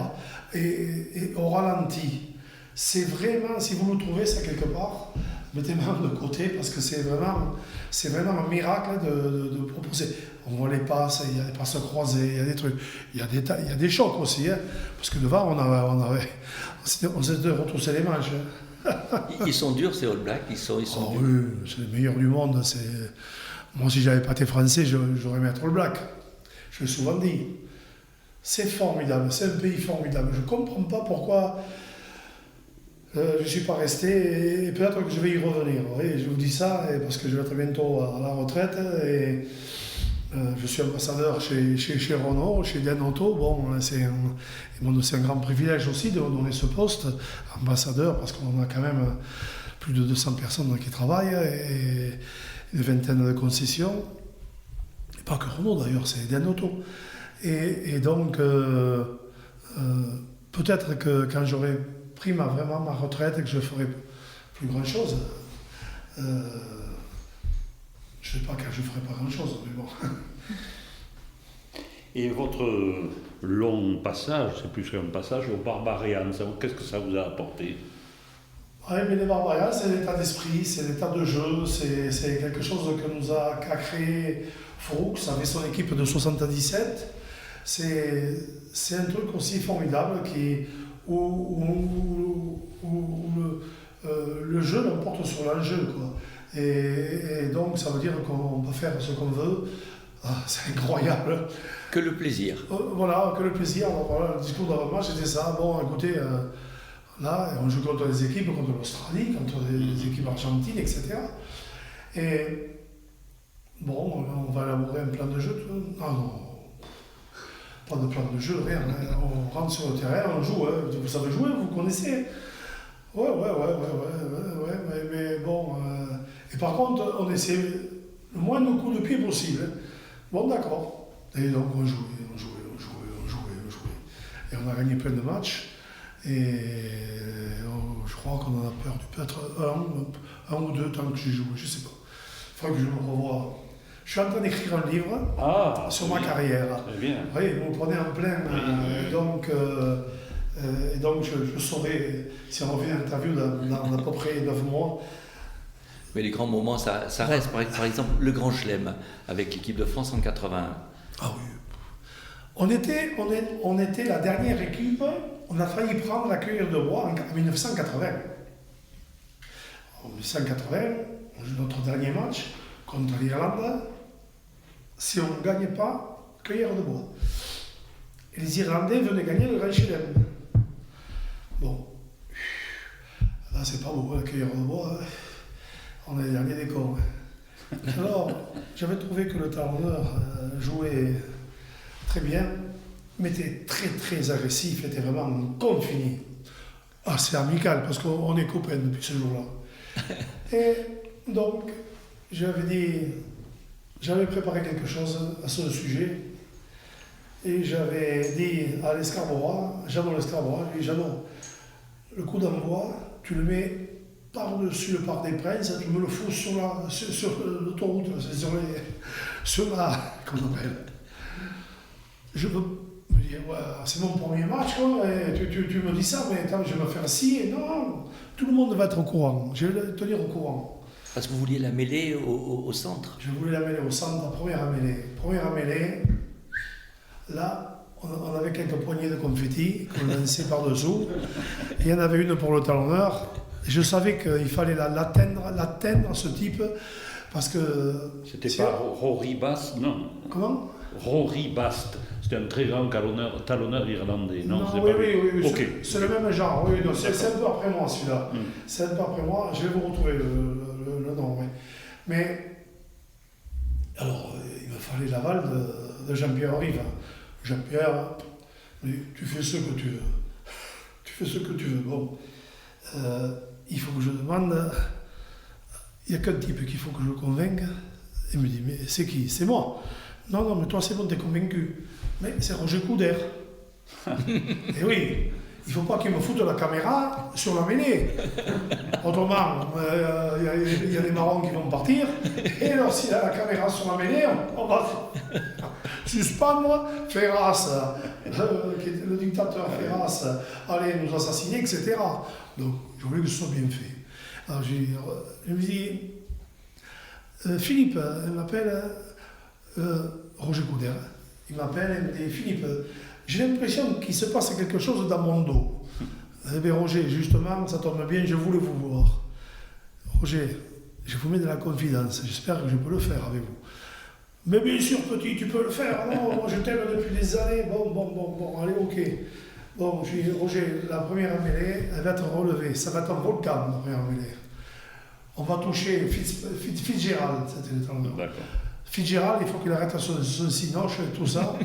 Et au ralenti. C'est vraiment, si vous le trouvez ça quelque part, mettez-moi de côté parce que c'est vraiment un miracle de proposer. On voit les passes, il y a des passes croisées, il y a des trucs, il y a des chocs aussi, hein, parce que devant on s'était retroussé les manches. Ils sont durs ces All Blacks, ils sont durs. Oui, c'est les meilleurs du monde. Moi si j'avais pas été français, j'aurais mis All Black. Je l'ai souvent dit. C'est formidable, c'est un pays formidable. Je ne comprends pas pourquoi je ne suis pas resté, et peut-être que je vais y revenir. Oui, je vous dis ça parce que je vais être bientôt à la retraite, et je suis ambassadeur chez Renault, chez Dianotto. Bon, c'est un grand privilège aussi de donner ce poste, ambassadeur, parce qu'on a quand même plus de 200 personnes qui travaillent, et une vingtaine de concessions. Et pas que Renault d'ailleurs, c'est Dianotto. Et donc, peut-être que quand j'aurai pris vraiment ma retraite et que je ferai plus grand-chose, je ne sais pas quand je ferai pas grand-chose, mais bon. Et votre long passage, c'est plus qu'un passage au Barbarian, qu'est-ce que ça vous a apporté? Oui, mais les Barbarians, c'est l'état d'esprit, c'est l'état de jeu, c'est quelque chose qu'a créé Fuchs avec son équipe de 77. C'est un truc aussi formidable où le jeu l'emporte sur l'enjeu, quoi. Et donc ça veut dire qu'on peut faire ce qu'on veut. Ah, c'est incroyable. Que le plaisir. Voilà, que le plaisir. Alors, voilà, le discours d'avant-match, c'était ça. Bon, écoutez, là, on joue contre des équipes, contre l'Australie, contre des équipes argentines, etc. Et bon, on va élaborer un plan de jeu. Non, pas de plan de jeu, rien. On rentre sur le terrain, on joue. Hein. Vous savez jouer, vous connaissez. Ouais, mais bon. Et par contre, on essaie le moins de coups de pied possible. Bon, d'accord. Et donc, on jouait. Et on a gagné plein de matchs. Et je crois qu'on en a perdu peut-être un ou deux temps que j'ai joué, je sais pas. faudrait que je me revoie. Je suis en train d'écrire un livre sur ma carrière. Très bien. Oui, vous me prenez en plein. Donc je saurai si on revient à l'interview dans à peu près 9 mois. Mais les grands moments, ça reste. Par exemple, le Grand Chelem avec l'équipe de France en 81. Ah oui. On était la dernière équipe, on a failli prendre la cueillère de bois en 1980. En 1980, on joue notre dernier match contre l'Irlande. Si on ne gagnait pas, cueillère de bois. Et les Irlandais venaient gagner le Grand Chelem. Bon, là c'est pas beau, la cueillère de bois. On est les derniers des cons. Alors, j'avais trouvé que le talonneur jouait très bien, mais était très très agressif, était vraiment confini. Ah, c'est amical parce qu'on est copains depuis ce jour-là. Et donc, j'avais préparé quelque chose à ce sujet. Et j'avais dit à l'Escarborois, Jeannot l'Escarborois, j'ai dit Jeannot, le coup d'envoi, tu le mets par-dessus le Parc des Princes, tu me le fous sur l'autoroute, sur la. Comment on appelle. Je veux me dire, ouais, c'est mon premier match, quoi, et tu me dis ça, mais attends, je vais me faire scier. Non, tout le monde va être au courant, je vais te tenir au courant. Parce que vous vouliez la mêler au centre. Je voulais la mêler au centre, la première mêlée. Là, on avait quelques poignées de confettis qu'on lançait par-dessous. Et il y en avait une pour le talonneur. Je savais qu'il fallait l'atteindre, ce type, parce que... C'était pas Rory Bast, non. Comment? Rory Bast. C'était un très grand talonneur irlandais, non? Oui. Okay. C'est le même genre, oui. C'est un peu après moi, celui-là. C'est un peu après moi. Je vais vous retrouver le nom, oui. Mais, alors, il me fallait l'aval de Jean-Pierre Rive. Jean-Pierre, tu fais ce que tu veux. Bon, il faut que je demande. Il n'y a qu'un type qu'il faut que je convainque. Il me dit, mais c'est qui? C'est moi. Non, mais toi c'est bon, t'es convaincu. Mais c'est Roger Couder. Et oui, il ne faut pas qu'il me foute la caméra sur la mêlée. Autrement, il y a des marrons qui vont partir. Et alors, s'il y a la caméra sur la mêlée, on va suspendre Ferras, qui était le dictateur Ferras, allez nous assassiner, etc. Donc, je voulais que ce soit bien fait. Alors, je me dis, Philippe, il m'appelle Roger Couder. Il m'appelle et me dit, Philippe, j'ai l'impression qu'il se passe quelque chose dans mon dos. Eh bien, Roger, justement, ça tombe bien, je voulais vous voir. Roger, je vous mets de la confidence, j'espère que je peux le faire avec vous. Mais bien sûr, petit, tu peux le faire. Non, moi je t'aime depuis des années. Bon, allez, ok. Bon, je dis, Roger, la première mêlée, elle va être relevée. Ça va être un volcan, la première mêlée. On va toucher Fitzgerald, c'était le temps. D'accord. Fitzgerald, il faut qu'il arrête son sinoche et tout ça.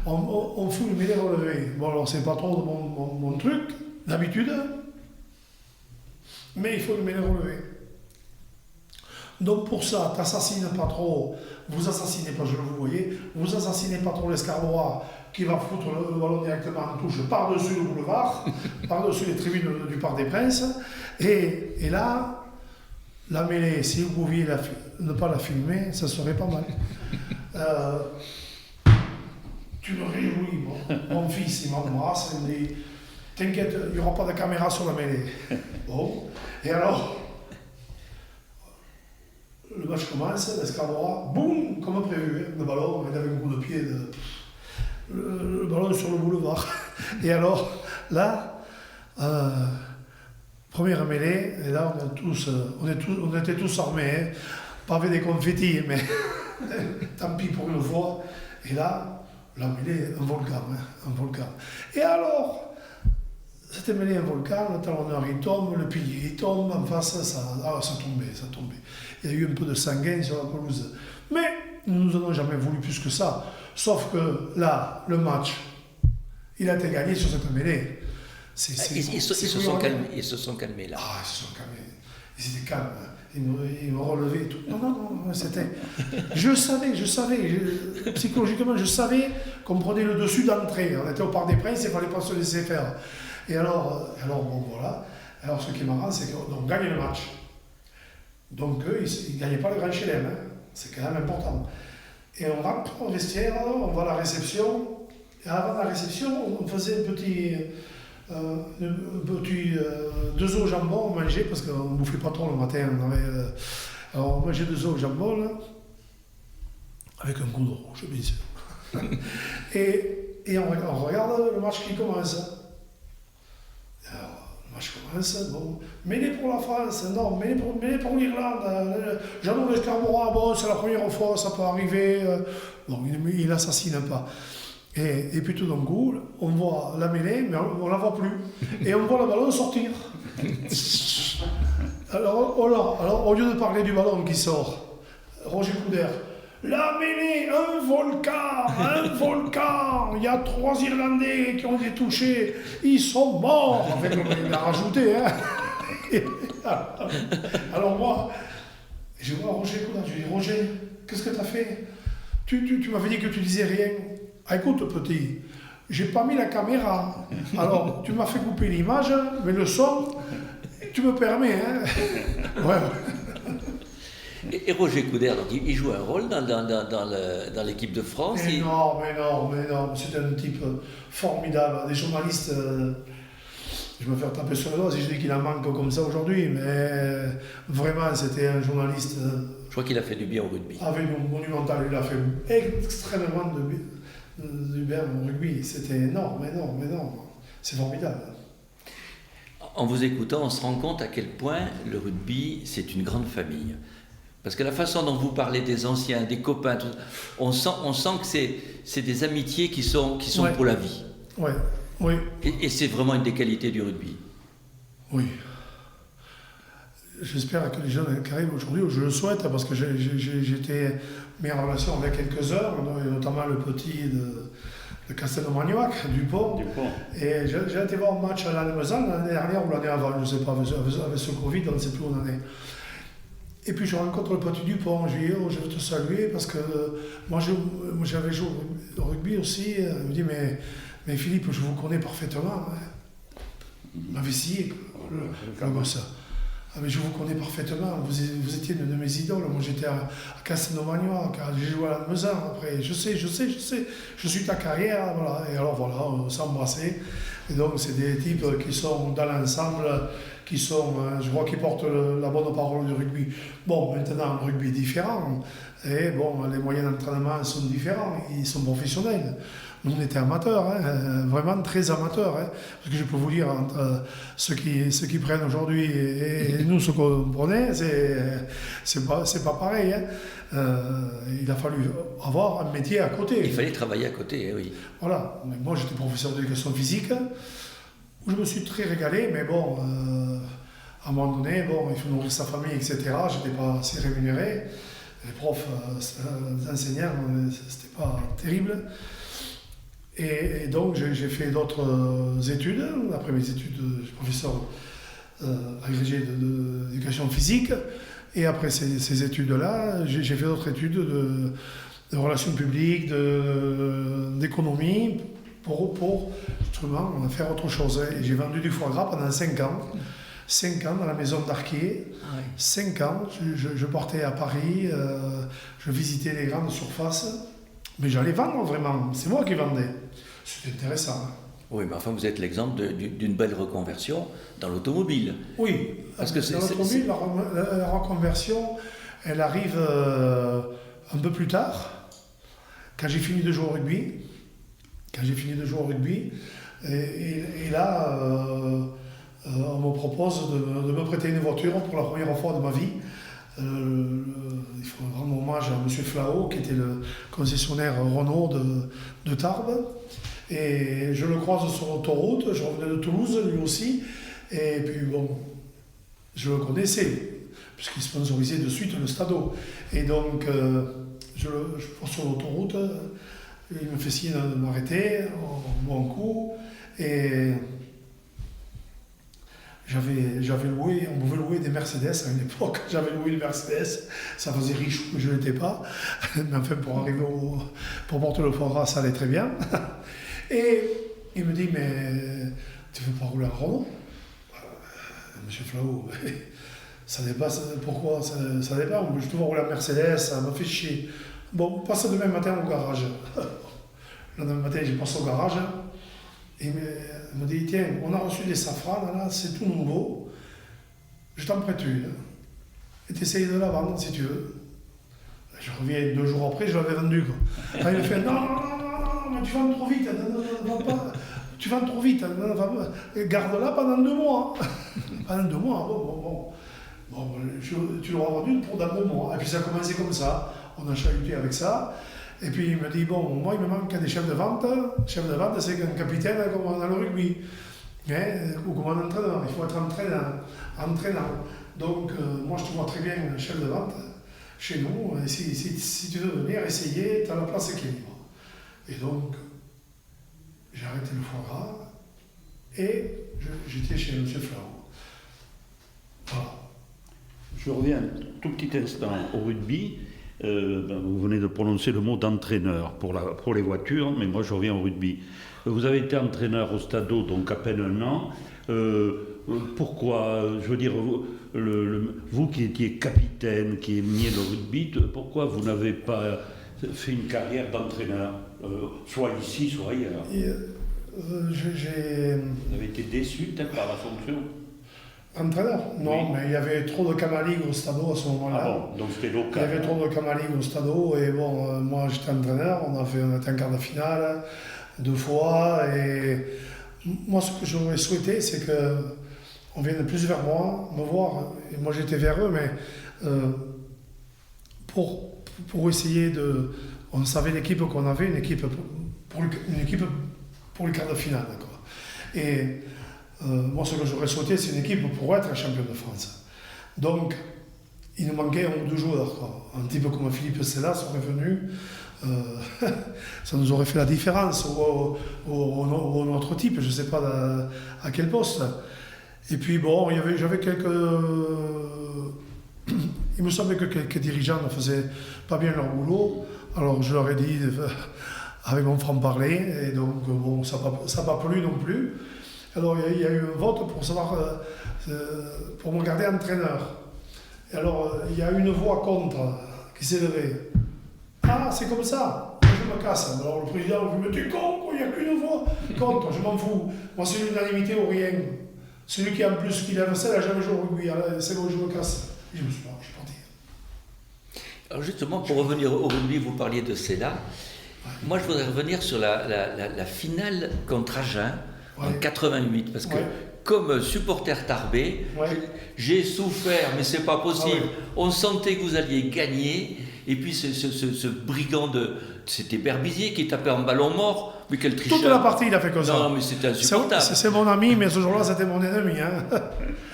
on fout une mêlée relevée. Bon, alors c'est pas trop de mon truc, d'habitude, mais il faut une mêlée relevée. Donc pour ça, t'assassines pas trop, vous assassinez pas, je le vous voyez, vous assassinez pas trop l'Escarborois qui va foutre le ballon directement en touche par-dessus le boulevard, par-dessus les tribunes du Parc des Princes, et là, la mêlée, si vous pouviez ne pas la filmer, ça serait pas mal. Tu me réjouis, mon fils, il m'embrasse, il me dit, t'inquiète, il n'y aura pas de caméra sur la mêlée. Bon, et alors, le match commence, l'Escarborois, boum, comme prévu, le ballon, il avait un coup de pied, le ballon sur le boulevard. Et alors, là, première mêlée, et là on était tous armés, hein, pas avec des confettis, mais tant pis pour une fois. Et là, la mêlée, un volcan. Et alors, cette mêlée, un volcan, le talonneur il tombe, le pilier il tombe, en face, ça tombait. Il y a eu un peu de sanguin sur la pelouse. Mais nous n'avons jamais voulu plus que ça. Sauf que là, le match, il a été gagné sur cette mêlée. Ils se sont calmés là. Ah, ils se sont calmés. Ils étaient calmes. Ils me relevaient et tout. Non, c'était... Je savais, psychologiquement, je savais qu'on prenait le dessus d'entrée. On était au Parc des Princes, il ne fallait pas se laisser faire. Et alors, bon, voilà. Alors, ce qui est marrant, c'est qu'on gagne le match. Donc eux, ils ne gagnaient pas le grand chelem, hein. C'est quand même important. Et on rentre au vestiaire, on va à la réception. Et avant la réception, on faisait un petit 2 os au jambon, on mangeait, parce qu'on ne bouffait pas trop le matin. Alors on mangeait 2 os au jambon, là, avec un coup de rouge, bien sûr. et on regarde le match qui commence. Alors, le match commence, bon, mêlée pour la France, non, mêlée pour l'Irlande, Jean-Louis Escarmora, bon, c'est la première fois, ça peut arriver, bon, il n'assassine pas. Et puis tout d'un coup, on voit la mêlée, mais on ne la voit plus. Et on voit le ballon sortir. Alors, au lieu de parler du ballon qui sort, Roger Coudert, la mêlée, un volcan, il y a 3 Irlandais qui ont été touchés, ils sont morts. Enfin, il a rajouté, hein. Alors moi, je vois Roger Coudert, je dis, Roger, qu'est-ce que tu as fait? Tu m'avais dit que tu disais rien. Ah, écoute, petit, j'ai pas mis la caméra. Alors, tu m'as fait couper l'image, mais le son, tu me permets, hein. Ouais. Et Roger Coudert, donc, il joue un rôle dans l'équipe de France. Énorme. C'est un type formidable. Des journalistes, je me fais taper sur le doigt si je dis qu'il en manque comme ça aujourd'hui, mais vraiment, c'était un journaliste. Je crois qu'il a fait du bien au rugby. Avec monumental, il a fait extrêmement de bien au rugby. C'était énorme. C'est formidable. En vous écoutant, on se rend compte à quel point le rugby, c'est une grande famille. Parce que la façon dont vous parlez des anciens, des copains, tout, on sent que c'est des amitiés qui sont Ouais. pour la vie. Ouais, oui. Et c'est vraiment une des qualités du rugby. Oui. J'espère que les jeunes qui arrivent aujourd'hui, je le souhaite, parce que j'étais mis en relation avec quelques heures, notamment le petit de Castelnau-Magnoac, Dupont. Et j'ai été voir un match à l'Almezan l'année dernière ou l'année avant, je ne sais pas, avec ce Covid, on ne sait plus où on en est. Et puis je rencontre le petit Dupont, je lui dis, oh, je veux te saluer, parce que moi j'avais joué au rugby aussi. Il me dit, mais Philippe, je vous connais parfaitement. Hein. Il m'avait scié, le gosse. Ah, mais je vous connais parfaitement, vous étiez une de mes idoles. Moi j'étais à Castelnau-Magnoac, j'ai joué à l'Almezan après. Je sais, je suis ta carrière, voilà. Et alors voilà, on s'est embrassés. Et donc c'est des types qui sont dans l'ensemble, qui sont, je vois qu'ils portent la bonne parole du rugby. Bon, maintenant le rugby est différent, et bon, les moyens d'entraînement sont différents, ils sont professionnels. Nous, on était amateurs, hein, vraiment très amateurs. Hein, parce que je peux vous dire, entre ceux qui prennent aujourd'hui et nous, ce qu'on prenait, c'est pas pareil. Hein. Il a fallu avoir un métier à côté. Il fallait travailler à côté, oui. Voilà. Mais moi, j'étais professeur d'éducation physique, où je me suis très régalé, mais bon, à un moment donné, bon, il faut nourrir sa famille, etc. Je n'étais pas assez rémunéré. Les profs, les enseignants, c'était pas terrible. Et donc j'ai fait d'autres études. Après mes études, je suis professeur agrégé d'éducation physique. Et après ces études-là, j'ai fait d'autres études de relations publiques, d'économie, pour justement faire autre chose. Et j'ai vendu du foie gras pendant 5 ans. 5 ans dans la maison d'Arquier. Ah ouais. 5 ans, je partais à Paris, je visitais les grandes surfaces. Mais j'allais vendre vraiment, c'est moi qui vendais. C'était intéressant. Oui, mais enfin, vous êtes l'exemple d'une belle reconversion dans l'automobile. Oui, parce que dans l'automobile, la reconversion, elle arrive un peu plus tard, quand j'ai fini de jouer au rugby. Et là, on me propose de me prêter une voiture pour la première fois de ma vie. Il faut rendre hommage à M. Flao, qui était le concessionnaire Renault de Tarbes. Et je le croise sur l'autoroute, je revenais de Toulouse, lui aussi. Et puis bon, je le connaissais, puisqu'il sponsorisait de suite le Stadeau. Et donc, je passe sur l'autoroute, il me fait signe de m'arrêter, on boit un coup. Et j'avais loué, on pouvait louer des Mercedes à une époque. J'avais loué une Mercedes, ça faisait riche, mais je ne l'étais pas. Mais enfin, pour arriver pour porter le foie gras, ça allait très bien. Et il me dit, mais tu ne veux pas rouler en Renault Monsieur Flao, Ça dépasse. Pourquoi ça dépend. Je te vois rouler en Mercedes, ça me fait chier. Bon, passe demain matin au garage. Le lendemain matin, je passe au garage. Et il me dit, tiens, on a reçu des safranes, là, c'est tout nouveau. Je t'en prête une. Et t'essayes de la vendre si tu veux. Je reviens 2 jours après, je l'avais vendu. Quoi. Là, il me fait, non, mais tu vends trop vite. Non, pas. Tu vends trop vite. Garde-la pendant 2 mois. Pendant 2 mois, bon, tu l'auras vendu pour dans 2 mois. Et puis ça a commencé comme ça. On a chahuté avec ça. Et puis il me dit, bon, moi il me manque des chefs de vente. Chef de vente, c'est un capitaine comme dans le rugby. Ou comme un entraîneur. Il faut être entraînant. Donc moi je te vois très bien chef de vente chez nous. Et si tu veux venir essayer, tu as la place qui est libre. Et donc j'ai arrêté le foie gras et j'étais chez M. Florent. Voilà. Je reviens un tout petit instant au rugby. Vous venez de prononcer le mot d'entraîneur pour les voitures, mais moi je reviens au rugby. Vous avez été entraîneur au Stadeau, donc à peine 1 an. Pourquoi, je veux dire, vous qui étiez capitaine, qui aimiez le rugby, pourquoi vous n'avez pas fait une carrière d'entraîneur, soit ici, soit ailleurs? Vous avez été déçu peut-être par la fonction? Entraîneur? Non, oui. Mais il y avait trop de camarades au Stadeau à ce moment-là. Ah bon, donc c'était local. Il y avait trop de camarades au Stadeau et bon, moi j'étais entraîneur, on était en quart de finale 2 fois et moi ce que j'aurais souhaité c'est qu'on vienne plus vers moi, me voir, et moi j'étais vers eux, mais pour essayer de... On savait l'équipe qu'on avait, une équipe pour le quart de finale. Quoi. Et moi, ce que j'aurais souhaité, c'est une équipe pour être champion de France. Donc, il nous manquait 1 ou 2 joueurs. Quoi. Un type comme Philippe Sella serait venu, ça nous aurait fait la différence, ou notre type, je ne sais pas à quel poste. Et puis, bon, j'avais quelques... Il me semblait que quelques dirigeants ne faisaient pas bien leur boulot. Alors, je leur ai dit, avec mon franc-parler, et donc, bon, ça n'a pas plu non plus. Alors il y a eu un vote pour savoir, pour me garder entraîneur. Et alors il y a une voix contre qui s'est levée. Ah, c'est comme ça, je me casse. Alors le président me dit, mais t'es con, il n'y a qu'une voix contre, je m'en fous. Moi c'est l'unanimité ou rien. Celui qui a en plus qui lève ça, il n'a jamais joué au rugby. C'est bon, je me casse. Et je me suis parti. Alors justement, pour revenir au rugby, vous parliez de Sella. Moi je voudrais revenir sur la finale contre Agen. En 88, parce que comme supporter tarbé, j'ai souffert, mais c'est pas possible. On sentait que vous alliez gagner, et puis ce brigand c'était Berbizier qui tapait en ballon mort, mais quel tricheur. Toute la partie, il a fait comme ça. Non, mais c'était insupportable. C'est mon ami, mais ce jour-là, c'était mon ennemi. Hein.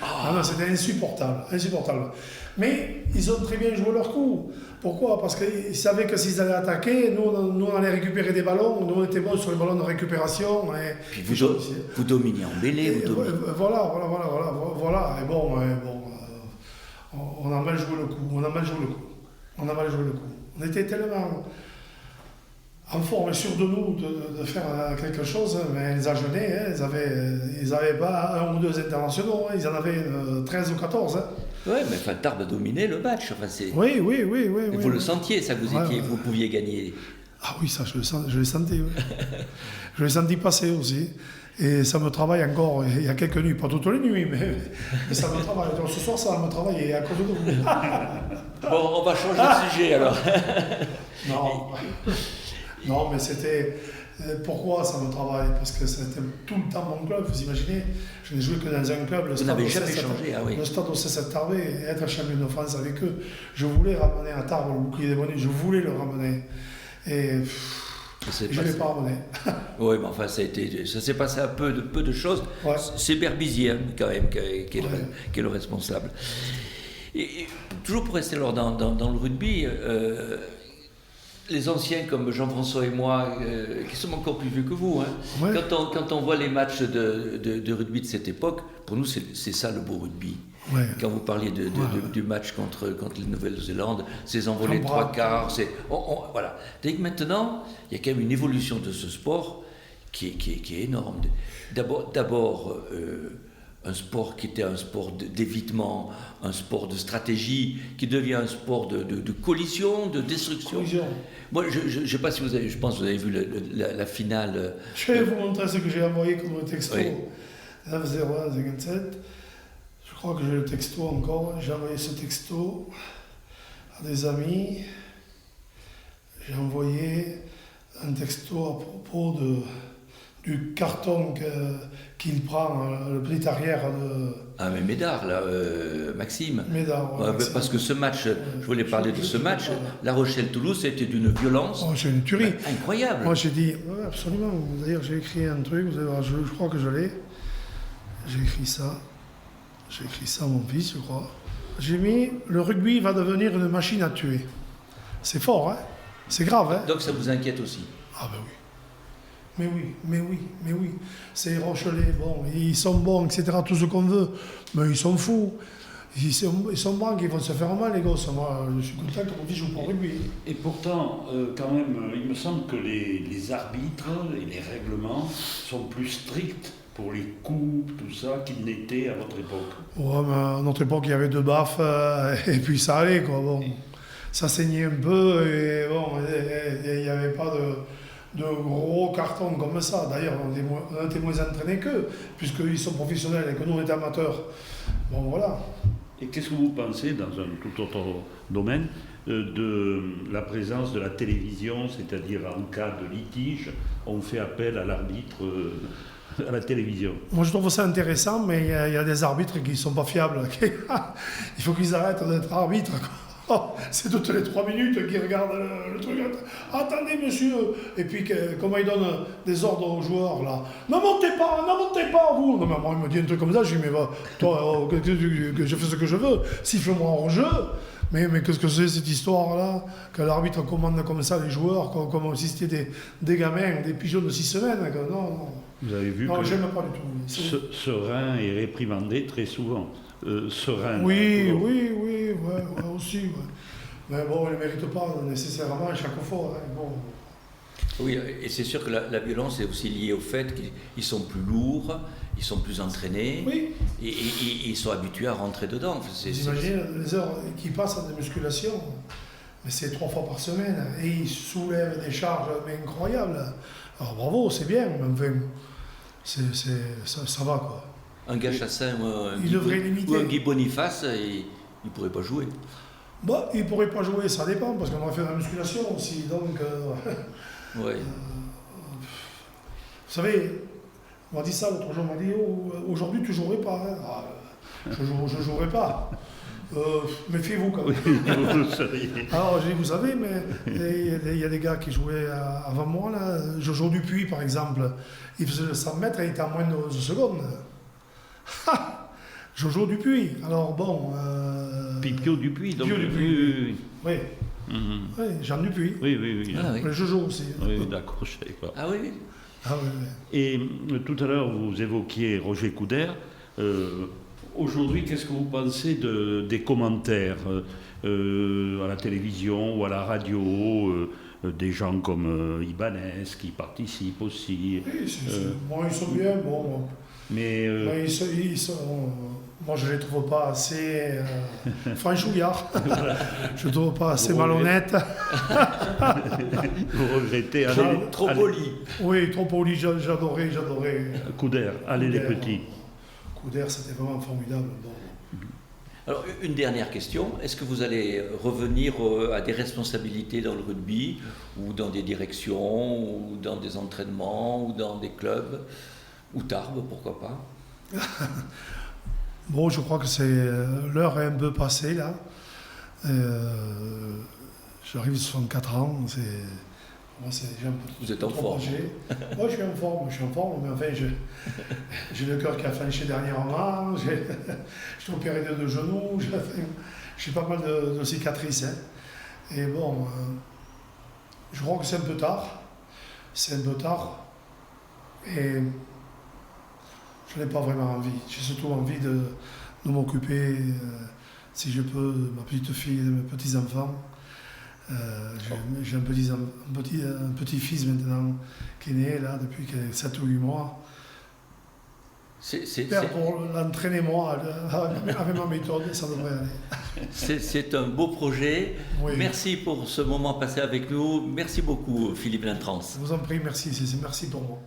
Ah non, c'était insupportable. Mais ils ont très bien joué leur coup. Pourquoi? Parce qu'ils savaient que s'ils allaient attaquer, nous on allait récupérer des ballons, nous on était bons sur les ballons de récupération. Et puis vous dominiez en mêlée, Voilà. Et bon, on a mal joué le coup. On était tellement en forme, sûr de nous de faire quelque chose, mais les Agenais, ils n'avaient pas 1 ou 2 internationaux, ils en avaient 13 ou 14. Hein. Oui, mais enfin, Tarbes a dominé le match. Enfin, Oui. Vous le sentiez, ça, vous pouviez gagner. Ah oui, ça, je l'ai senti. Oui. Je l'ai senti passer aussi. Et ça me travaille encore. Il y a quelques nuits, pas toutes les nuits, mais ça me travaille. Donc, ce soir, ça va me travailler à cause de vous. Bon, on va changer de sujet alors. Non, mais c'était... Pourquoi ça me travaille? Parce que c'était tout le temps mon club, vous imaginez. Je n'ai joué que dans un club, vous n'avez jamais changé, ah oui. Le Stade OCC Tarbes, et être champion de France avec eux. Je voulais ramener à Tarbes le bouclier des bonnes, je voulais le ramener. Et je ne l'ai pas ramené. Oui, mais enfin, ça s'est passé à peu de choses. Ouais. C'est Berbizier, quand même, qui est le responsable. Et toujours pour rester alors dans le rugby, les anciens comme Jean-François et moi, qui sommes encore plus vieux que vous, hein, quand on voit les matchs de rugby de cette époque, pour nous c'est ça le beau rugby. Ouais. Quand vous parliez du match contre la Nouvelle-Zélande, ces envolées de 3 quarts, voilà. Dès que maintenant, il y a quand même une évolution de ce sport qui est énorme. D'abord un sport qui était un sport d'évitement, un sport de stratégie, qui devient un sport de collision, de destruction. Collision. Moi, je ne sais pas si vous avez, je pense que vous avez vu la finale. Je vais vous montrer ce que j'ai envoyé comme texto. Oui. 90157. Je crois que j'ai le texto encore. J'ai envoyé ce texto à des amis. J'ai envoyé un texto à propos du carton qu'il prend, le plit arrière de... Ah, mais Médard, là, Maxime. Médard. Ouais, Maxime. parce que ce match, je voulais parler de ce match, Voilà. La Rochelle-Toulouse, c'était d'une violence Oh, c'est une tuerie. incroyable. Moi j'ai dit, ouais, absolument. D'ailleurs j'ai écrit un truc, vous allez voir, je crois que je l'ai. J'ai écrit ça. J'ai écrit ça à mon fils, je crois. J'ai mis, le rugby va devenir une machine à tuer. C'est fort, hein? C'est grave, hein? Donc ça vous inquiète aussi. Ah ben oui. Mais oui. C'est Rochelais, bon, ils sont bons, etc., tout ce qu'on veut. Mais ils sont fous. Ils sont bons, ils vont se faire mal, les gosses. Moi, je suis content que mon fils joue pour rugby. Et pourtant, quand même, il me semble que les arbitres et les règlements sont plus stricts pour les coups, tout ça, qu'ils n'étaient à votre époque. Ouais, mais à notre époque, il y avait deux baffes, et puis ça allait, quoi. Bon, ça saignait un peu, et bon, il n'y avait pas de gros cartons comme ça. D'ailleurs, on était moins entraînés qu'eux, puisqu'ils sont professionnels et que nous, on était amateurs. Bon, voilà. Et qu'est-ce que vous pensez, dans un tout autre domaine, de la présence de la télévision, c'est-à-dire en cas de litige, on fait appel à l'arbitre à la télévision? Moi, je trouve ça intéressant, mais il y a des arbitres qui ne sont pas fiables. Il faut qu'ils arrêtent d'être arbitres, quoi. Oh, c'est toutes les 3 minutes qu'ils regardent le truc. Attendez, monsieur. Et puis, comment ils donnent des ordres aux joueurs, là. Ne montez pas, vous. Non, mais moi, il me dit un truc comme ça. Je dis, mais bah, toi, que je fais ce que je veux. Siffle-moi hors jeu. Mais qu'est-ce que c'est cette histoire-là? Que l'arbitre commande comme ça les joueurs, comme si c'était des gamins, des pigeons de 6 semaines. Non. Vous avez vu Non, que j'aime pas du tout. Serein est réprimandé très souvent. Serein. Oui, aussi. Ouais. Mais bon, il ne mérite pas nécessairement à chaque fois. Hein. Bon. Oui, et c'est sûr que la violence est aussi liée au fait qu'ils sont plus lourds, ils sont plus entraînés, Oui. et ils sont habitués à rentrer dedans. Vous imaginez les heures qu'ils passent en musculation, mais c'est 3 fois par semaine, et ils soulèvent des charges incroyables. Alors bravo, c'est bien, mais enfin, ça va, quoi. Un gars Chassin Il devrait limiter. ou un Guy Boniface, il ne pourrait pas jouer. Bon, il ne pourrait pas jouer, ça dépend, parce qu'on va faire la musculation aussi, donc... Ouais. Vous savez, on m'a dit ça l'autre jour, on m'a dit aujourd'hui tu jouerais pas. Hein. Ah, je jouerai pas. Méfiez-vous quand même. Alors j'ai dit, vous savez, mais il y a des gars qui jouaient avant moi, là. Jojo Dupuis par exemple, il faisait 100 mètres et il était à moins de 11 secondes. Jojo Dupuis, alors bon... Pipio Dupuis, donc... Pio Dupuis, oui. Mhm. Oui, Jean Dupuis. Oui. Ah, oui. Le Jojo aussi. Oui, d'accord, je ne savais pas. Ah oui. Ah oui. Et tout à l'heure, vous évoquiez Roger Coudert. Aujourd'hui, qu'est-ce que vous pensez des commentaires à la télévision ou à la radio, des gens comme Ibanez qui participent aussi? Oui, bon, ils sont bien, bon. Mais Ils sont, moi, je ne les trouve pas assez franchouillards. Je ne trouve pas assez malhonnêtes. vous regrettez Trop poli. Oui, trop poli, j'adorais. Coudert, allez les Coudert. petits. Coudert, c'était vraiment formidable. Bon. Alors, une dernière question. Est-ce que vous allez revenir à des responsabilités dans le rugby, ou dans des directions, ou dans des entraînements, ou dans des clubs, ou Tarbes, pourquoi pas? Bon, je crois que l'heure est un peu passée, là. J'arrive à 64 ans, moi, c'est déjà un peu Vous êtes en trop forme. âgé. Moi, je suis en forme, mais enfin, j'ai le cœur qui a flanché dernièrement, j'ai opéré de 2 genoux, j'ai pas mal de cicatrices. Hein. Et bon, je crois que c'est un peu tard. Et je n'ai pas vraiment envie. J'ai surtout envie de m'occuper, si je peux, de ma petite fille et de mes petits-enfants. J'ai un petit-fils maintenant qui est né là depuis 7 ou 8 mois. Pour l'entraînement avec ma méthode, ça devrait aller. C'est un beau projet. Oui. Merci pour ce moment passé avec nous. Merci beaucoup, Philippe Lintrance. Je vous en prie, merci pour moi.